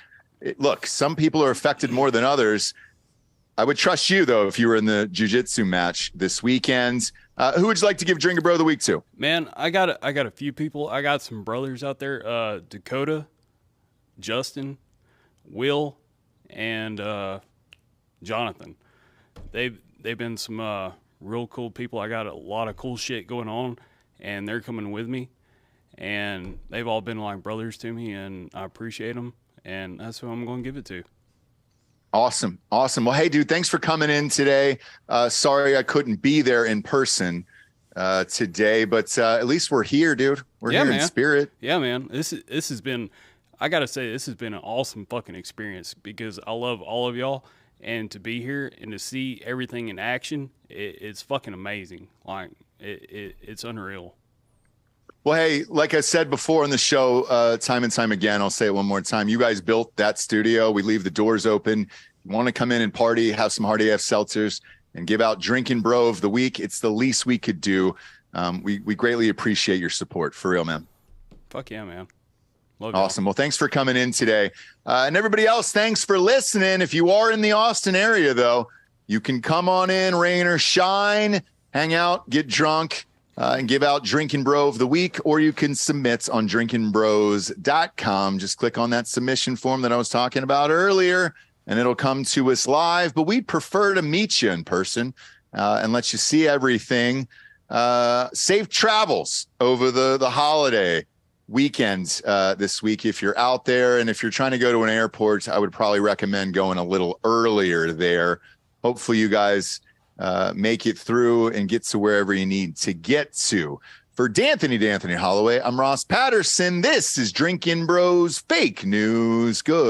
Look, some people are affected more than others. I would trust you, though, if you were in the jiu-jitsu match this weekend. Who would you like to give Drinkin' Bro of the Week to? Man, I got a few people. I got some brothers out there. Dakota, Justin, Will, and Jonathan. They've been some real cool people. I got a lot of cool shit going on, and they're coming with me. And they've all been like brothers to me, and I appreciate them. And that's who I'm going to give it to. Awesome. Awesome. Well, hey, dude, thanks for coming in today. Sorry I couldn't be there in person today, but at least we're here, dude. We're here in spirit. Yeah, man. This has been, I got to say, this has been an awesome fucking experience because I love all of y'all. And to be here and to see everything in action, it's fucking amazing. Like, it's unreal. Well, hey, like I said before in the show, time and time again, I'll say it one more time. You guys built that studio. We leave the doors open. You want to come in and party, have some hard AF seltzers, and give out Drinkin' Bro of the Week. It's the least we could do. We greatly appreciate your support. For real, man. Fuck yeah, man. Love awesome. Well, thanks for coming in today. And everybody else, thanks for listening. If you are in the Austin area, though, you can come on in, rain or shine, hang out, get drunk, and give out Drinkin' Bro of the Week, or you can submit on drinkinbros.com. Just click on that submission form that I was talking about earlier, and it'll come to us live. But we'd prefer to meet you in person and let you see everything. Safe travels over the holiday weekend this week if you're out there. And if you're trying to go to an airport, I would probably recommend going a little earlier there. Hopefully you guys make it through and get to wherever you need to get to. For D'Anthony Holloway, I'm Ross Patterson. This is Drinkin' Bros Fake News. Good.